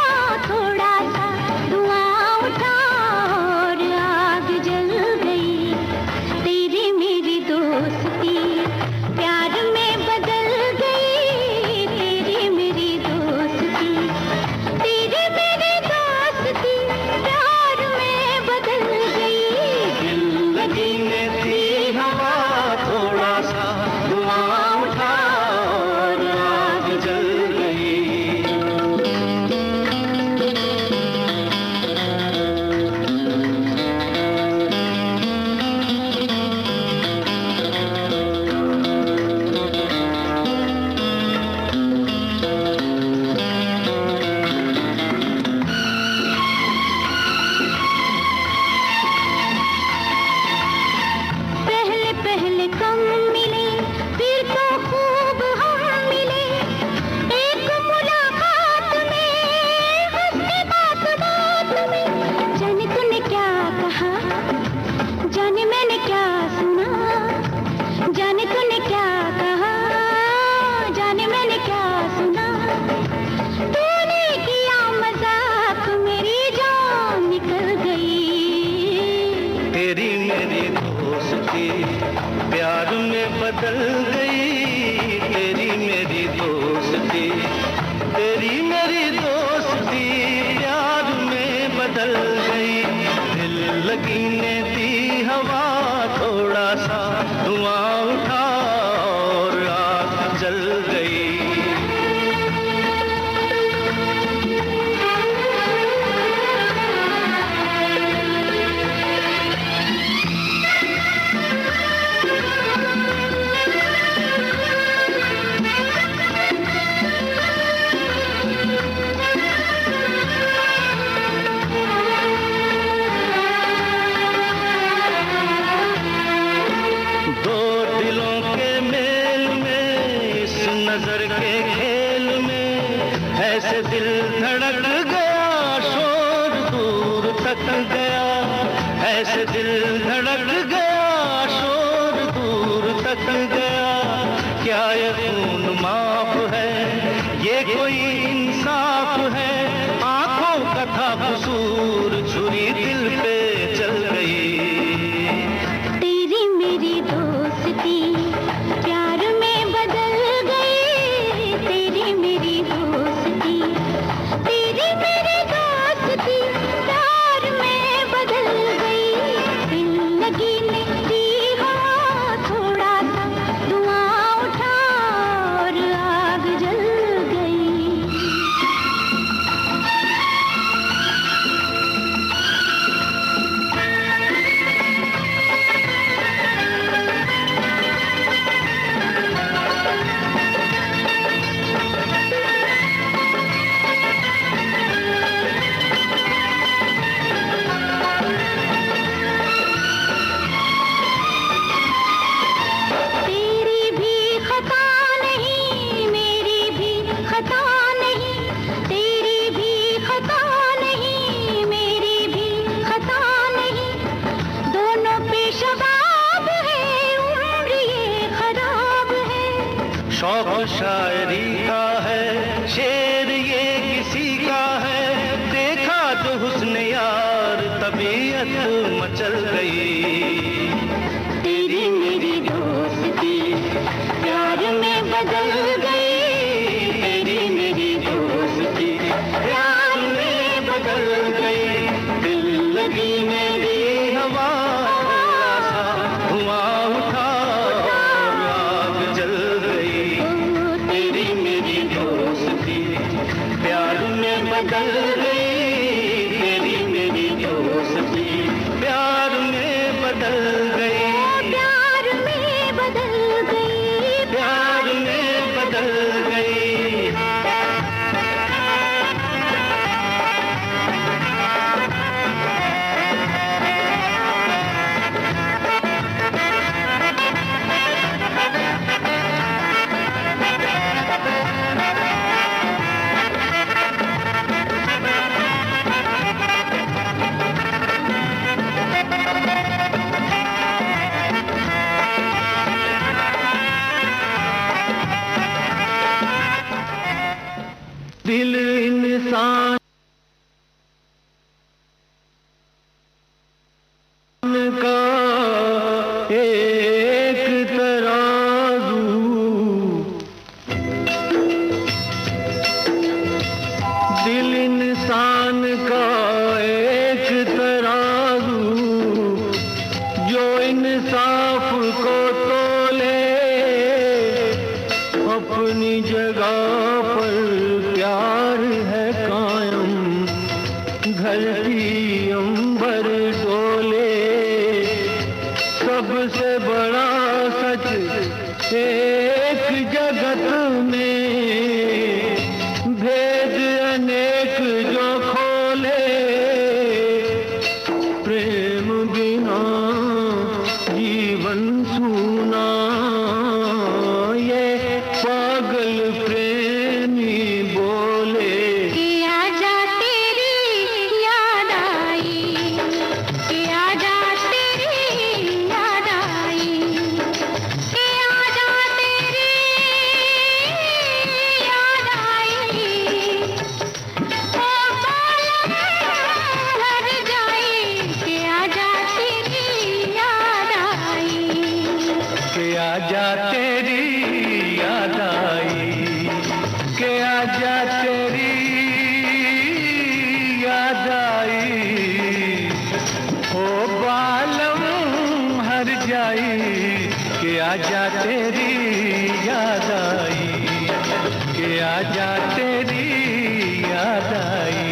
बदल गई तेरी मेरी दोस्ती, तेरी मेरी दोस्ती प्यार में बदल गई। दिल लगी ने दी हवा थोड़ा सा धुआं उठा और आग जल गई। नजर के खेल में ऐसे दिल धड़क गया, शोर दूर तक गया। ऐसे दिल धड़क गया, शोर दूर तक गया। क्या ये खून माफ है, ये कोई इंसाफ है? आंखों का था कसूर, छुरी दिल पे चल गई। तेरी मेरी दोस्ती प्यार में बदल गई, तेरी मेरी दोस्ती, तेरी मेरी दोस्ती प्यार में बदल गई। दिल लगी ने दी हवा थोड़ा सा धुआं उठा और आग जल गई। तेरी भी खता नहीं, मेरी भी खता नहीं, तेरी भी खता नहीं, मेरी भी खता नहीं। दोनों पे शबाब है, उम्र ये खराब है। शौक शायरी का है, शेर ये किसी का है। देखा जो हुस्न यार, तबीयत मचल गई। तेरी मेरी दोस्ती प्यार में बदल गई, तेरी मेरी दोस्ती प्यार में बदल गई। दिल लगी में दी हवा थोड़ा सा धुआं उठा और आग जल गई। तेरी मेरी दोस्ती प्यार में बदल गई, तेरी मेरी दोस्ती प्यार में बदल गई। प्यार में बदल गई, प्यार में बदल गई। दिल इंसान का एक तराजू, दिल इंसान का एक तराजू, जो इंसाफ को तोले अपनी जगह पर प्यार है कायम। धरती अंबर डोले, सबसे बड़ा सच एक जगत में, भेद अनेक जो खोले। प्रेम बिना जीवन सूना, ये पागल प्रेमी बोले। कि आजा तेरी याद आई, कि आजा तेरी याद आई। याद आई, ओ बालम हर जाई कि आजा तेरी याद आई, कि आजा तेरी याद आई।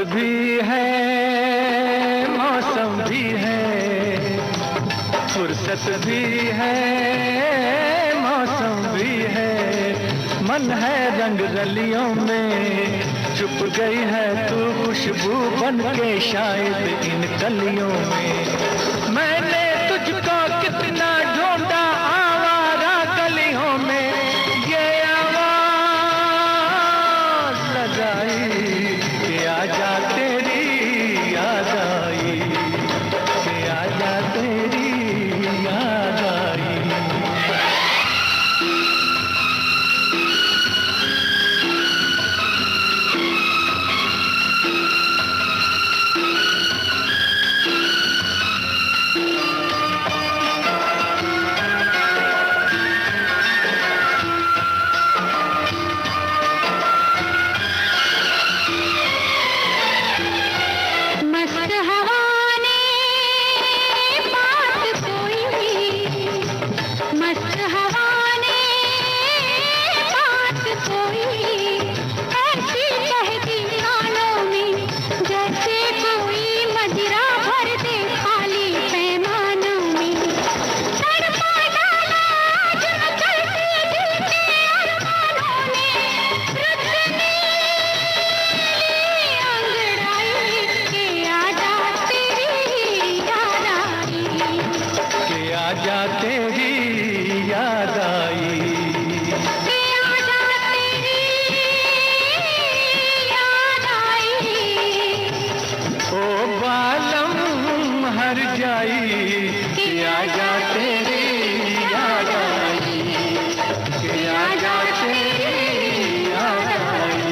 भी है मौसम भी है, फुर्सत भी है मौसम भी है, मन है रंग रलियों में, चुप गई है तू खुशबू बन के शायद इन कलियों में। मैंने तुझको कितना ढूंढा आवारा गलियों में, ये आवाज लगाई कि आजा तेरी याद आई, कि आजा तेरी याद आई। आजा तेरी याद आई, आजा तेरी याद आई, ओ बालम हर जाई कि आजा तेरी याद आई, कि आजा तेरी याद आई।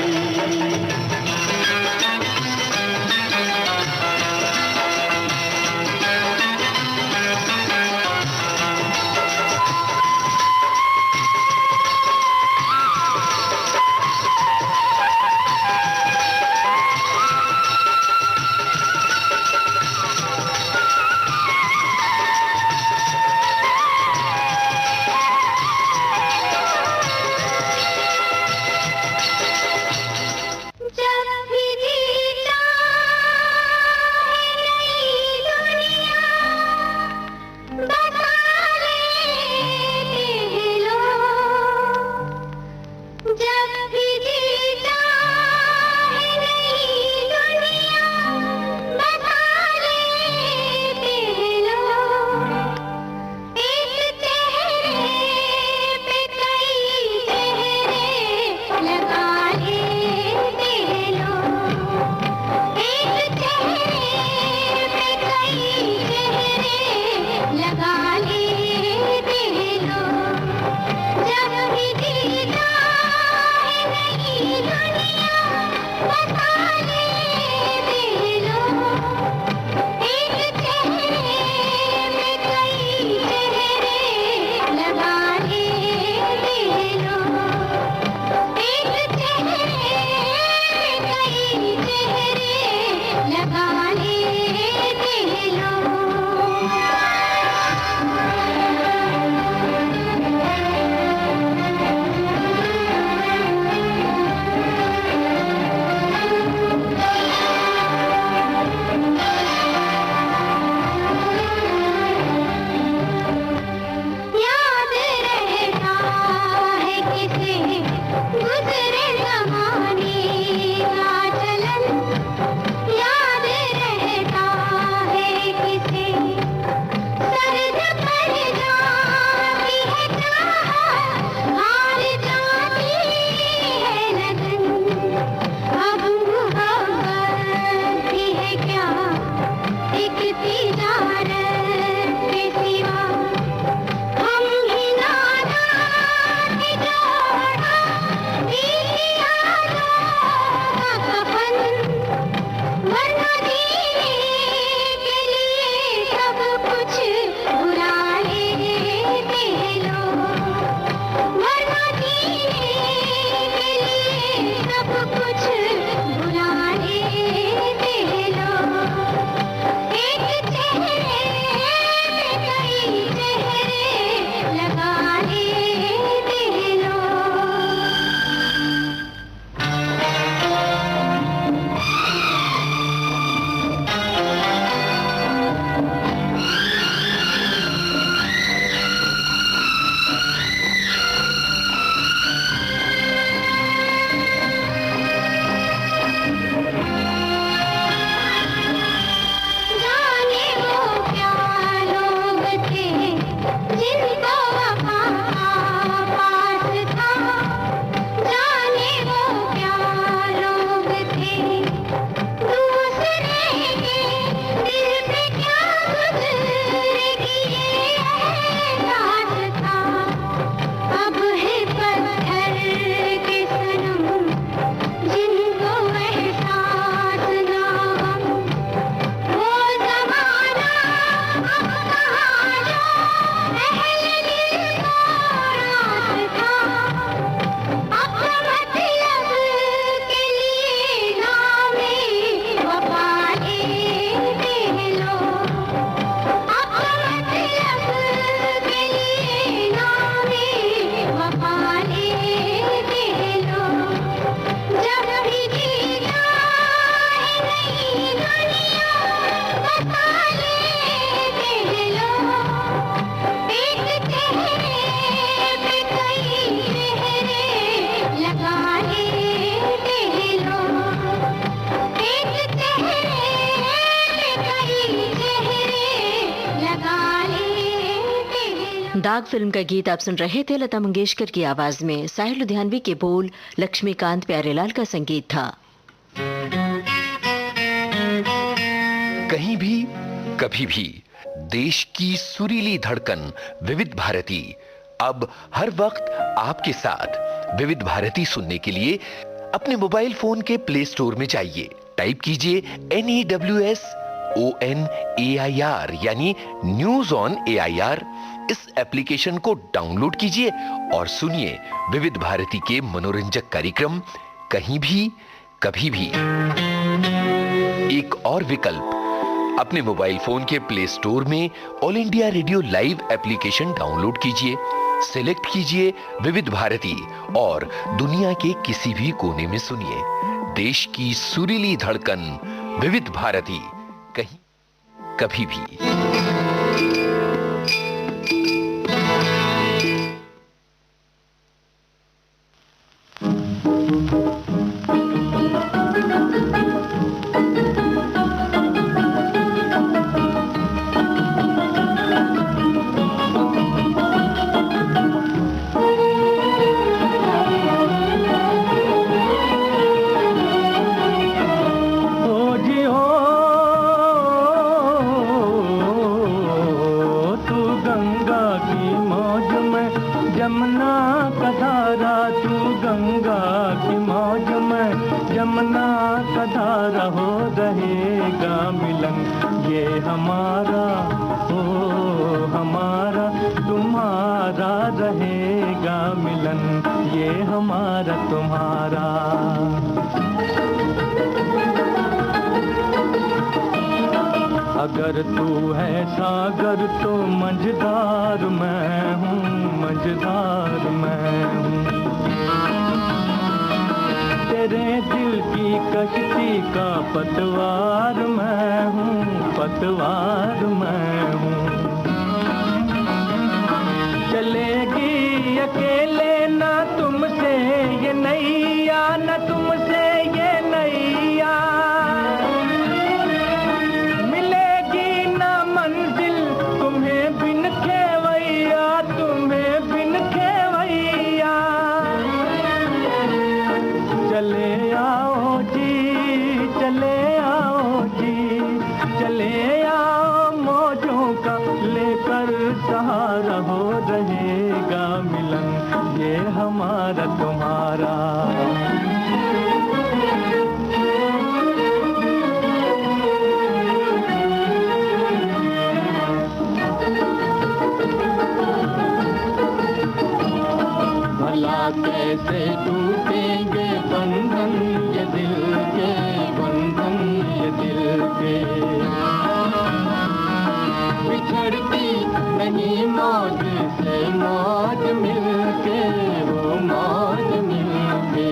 इजारत के सिवा हम ही नादान जोड़ा बीती यादों का कफन वरना जीने के लिए सब कुछ बुराए दे लो वरना जीने के लिए सब कुछ बुराए दे लो एक चेहरे पे कई चेहरे लगाए दे लो जाने वो क्या लोग थे जिनको वफा पास था जाने वो क्या लोग थे दूसरे के दिल पे क्या गुजर किए एहसास था अब है पत्थर के सनम जिनको एहसास ना हम वो ज़माना अब कहाँ जो अहले दिल को रास था अपना मतलब के लिए नामे वफा दे लो अपना मतलब के लिए नामे वफा दे लो जब भी जीना है नई दुनिया बता दे लो एक चेहरे पे कई चेहरे लगा दे लो एक चेहरे पे कई चेहरे लगा दे लो। दाग फिल्म का गीत आप सुन रहे थे। लता मंगेशकर की आवाज में साहिर लुधियानवी के बोल, लक्ष्मीकांत प्यारेलाल का संगीत था। कहीं भी कभी भी देश की सुरीली धड़कन विविध भारती अब हर वक्त आपके साथ। विविध भारती सुनने के लिए अपने मोबाइल फोन के प्ले स्टोर में जाइए, टाइप कीजिए NEWSONAIR यानी न्यूज ऑन AIR। इस एप्लीकेशन को डाउनलोड कीजिए और सुनिए विविध भारती के मनोरंजक कार्यक्रम कहीं भी कभी भी। एक और विकल्प, अपने मोबाइल फोन के प्ले स्टोर में all India radio live application download कीजिए, सिलेक्ट कीजिए विविध भारती और दुनिया के किसी भी कोने में सुनिए देश की सुरीली धड़कन विविध भारती कहीं कभी भी। अगर तू है सागर तो मझधार मैं हूँ, मझधार मैं हूँ। तेरे दिल की कश्ती का पतवार मैं हूँ, पतवार मैं हूँ। चलेगी अकेले ना तुमसे ये नैया, ना तुमसे ये नैया। चले आओ सहारा हो रहेगा मिलन ये हमारा तुम्हारा। भला कैसे टूटेंगे बंधन ये दिल के, बंधन ये दिल के। बिछड़ती नहीं मौज से मौज मिलके, वो मौज मिलके।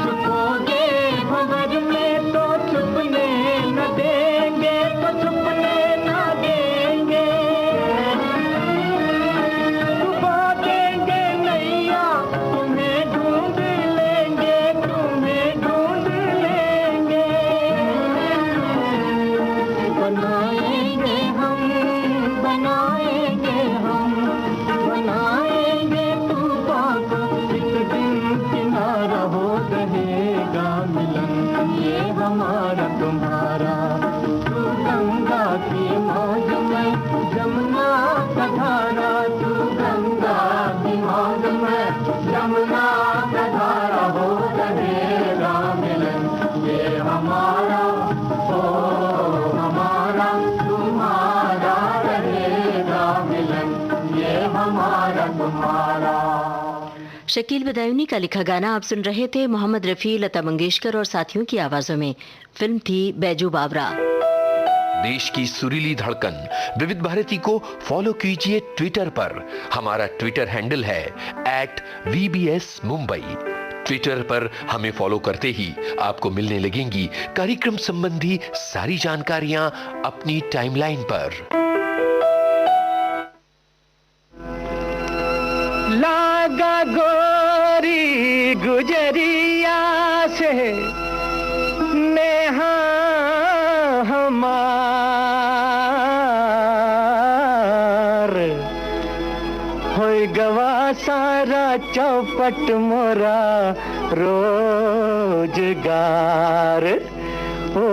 छुपोगे भंवर में तो छुपने न देंगे, तो छुपने न देंगे। छुपा देंगे नैया तुम्हें ढूंढ लेंगे, तुम्हें ढूंढ लेंगे। बनाएंगे हम, बनाएंगे हम, बनाएंगे तूफान को एक दिन किनारा हो रहेगा मिलन ये हमारा तुम्हारा। तू गंगा की मौज में जमुना का धारा, तू गंगा की मौज में जमुना का धारा हो रहेगा मिलन ये हमारा, ओ हमारा तुम्हारा रहेगा मिलन ये हमारा तुम्हारा। शकील बदायूनी का लिखा गाना आप सुन रहे थे। मोहम्मद रफ़ी, लता मंगेशकर और साथियों की आवाजों में। फिल्म थी बैजू बावरा। देश की सुरीली धड़कन विविध भारती को फॉलो कीजिए ट्विटर पर। हमारा ट्विटर हैंडल है @VBS Mumbai। ट्विटर पर हमें फॉलो करते ही आपको मिलने लगेंगी कार्यक्रम संबंधी सारी जानकारियां अपनी टाइमलाइन पर। लागा गोरी गुजरिया से नेहा हमार, होई गवा सारा चौपट मोरा रोजगार। ओ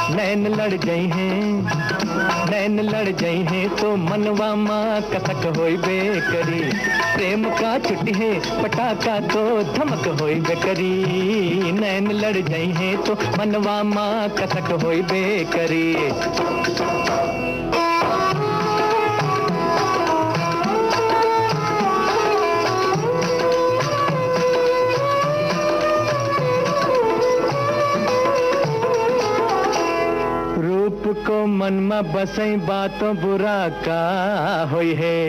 नैन लड़ गई हैं, नैन लड़ गई हैं तो मनवा माँ कसक होई बेकरी। प्रेम का छुट्टी है पटाखा तो धमक होई बेकरी। नैन लड़ गई हैं तो मनवा माँ कसक होई बेकरी। रूप को मन में बसई बातों बुरा का होई है।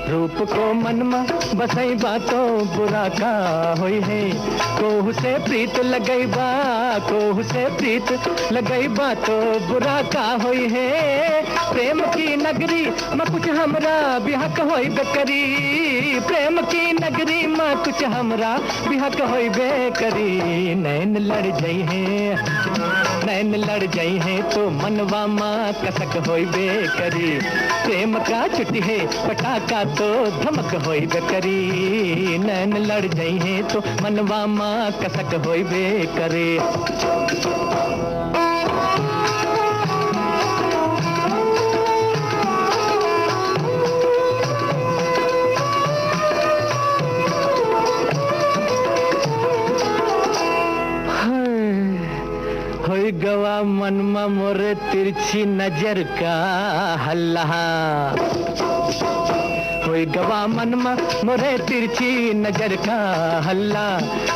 रूप को मन में बसई बातों बुरा का होई है। कोहू से प्रीत लगई बा, कोहू से प्रीत लगई बा तो बुरा का होई है। प्रेम की नगरी में कुछ हमरा बिहक होई बेकरी। प्रेम की नगरी में कुछ हमरा बिहक होई बेकरी। नैन लड़ जाई है, नैन लड़ जाई है तो मनवा माँ कसक होई बेकरी। प्रेम का छुट्टी है पटाखा तो धमक होई बेकरी। नैन लड़ जाई है तो मनवा माँ कसक होई बेकरी। होई गवा मनमा मोरे तिरछी नजर का हल्ला। होई गवा मनमा मोरे तिरछी नजर का हल्ला।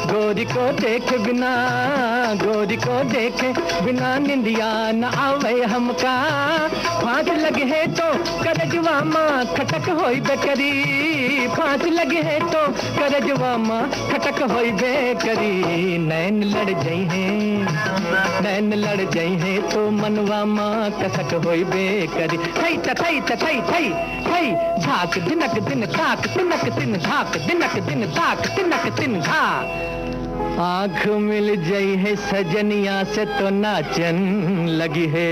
गोरी को देख बिना, गोरी को देखे बिना निंदिया न आवे हमका। फांस लगे है तो करजवा माँ खटक होई बेकरी। फांस लगे है तो करजवा माँ खटक होई बेकरी। नैन लड़ जाई है, नैन लड़ जाई है तो मनवा माँ कसक होई बेकरी। थई थई थई थई थई झाक दिनक दिन ताक तिनक दिन झाक दिनक दिन ताक तिनक दिन झा। आँख मिल जाई है सजनिया से तो नाचन लगी है।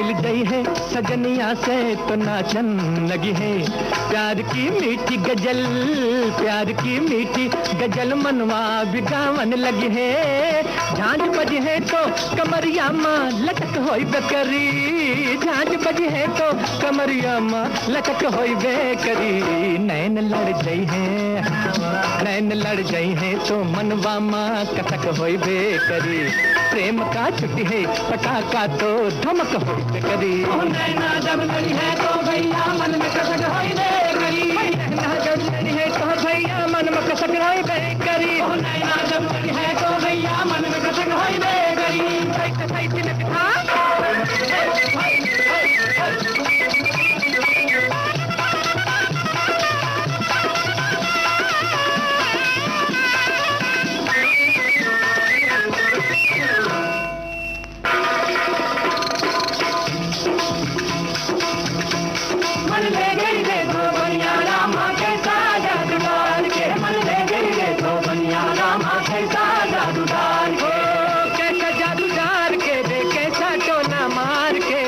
मिल गई है सजनिया से तो नाचन लगी है। प्यार की मीठी गजल, प्यार की मीठी गजल मनवा भी गावन लगी है। झांझ बजी है तो कमरिया माँ लटक होई बेकरी, झांझ बजी है तो कमरिया माँ लटक होई बेकरी। नैन लड़ गई है, नैन लड़ गई है तो मनवा माँ कटक होई बेकरी। प्रेम का छुट्टी है पटाखा तो धमक होई बेकरी। नैना जब लड़ी है तो भैया मन में कसक होई बेकरी, नैना जब लड़ी है तो भैया मन में कसक होई बेकरी। नैना जब लड़ी है तो भैया मन में कसक होई बेकरी। मन ले गई रे दो बनिया रामा कैसा जादू डाल के, मन ले गई रे दो बनिया रामा कैसा जादू डाल के। कैसा जादू डाल के रे कैसा टोना मार के,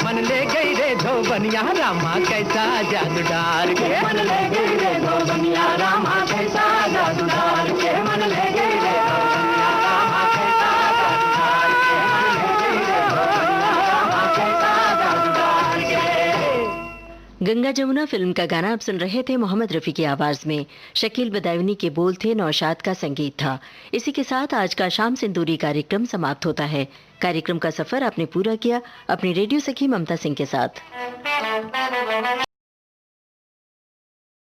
मन ले गई रे दो बनिया रामा कैसा जादू डाल के। मन ले गई रे दो बनिया रामा कैसा जादू डाल के, मन ले गई रे दो बनिया रामा कैसा जादू डाल के, मन ले गई रे दो बनिया रामा कैसा जादू डाल के। गंगा जमुना फिल्म का गाना आप सुन रहे थे मोहम्मद रफी की आवाज में। शकील बदायूनी के बोल थे, नौशाद का संगीत था। इसी के साथ आज का शाम सिंदूरी कार्यक्रम समाप्त होता है। कार्यक्रम का सफर आपने पूरा किया अपनी रेडियो सखी ममता सिंह के साथ।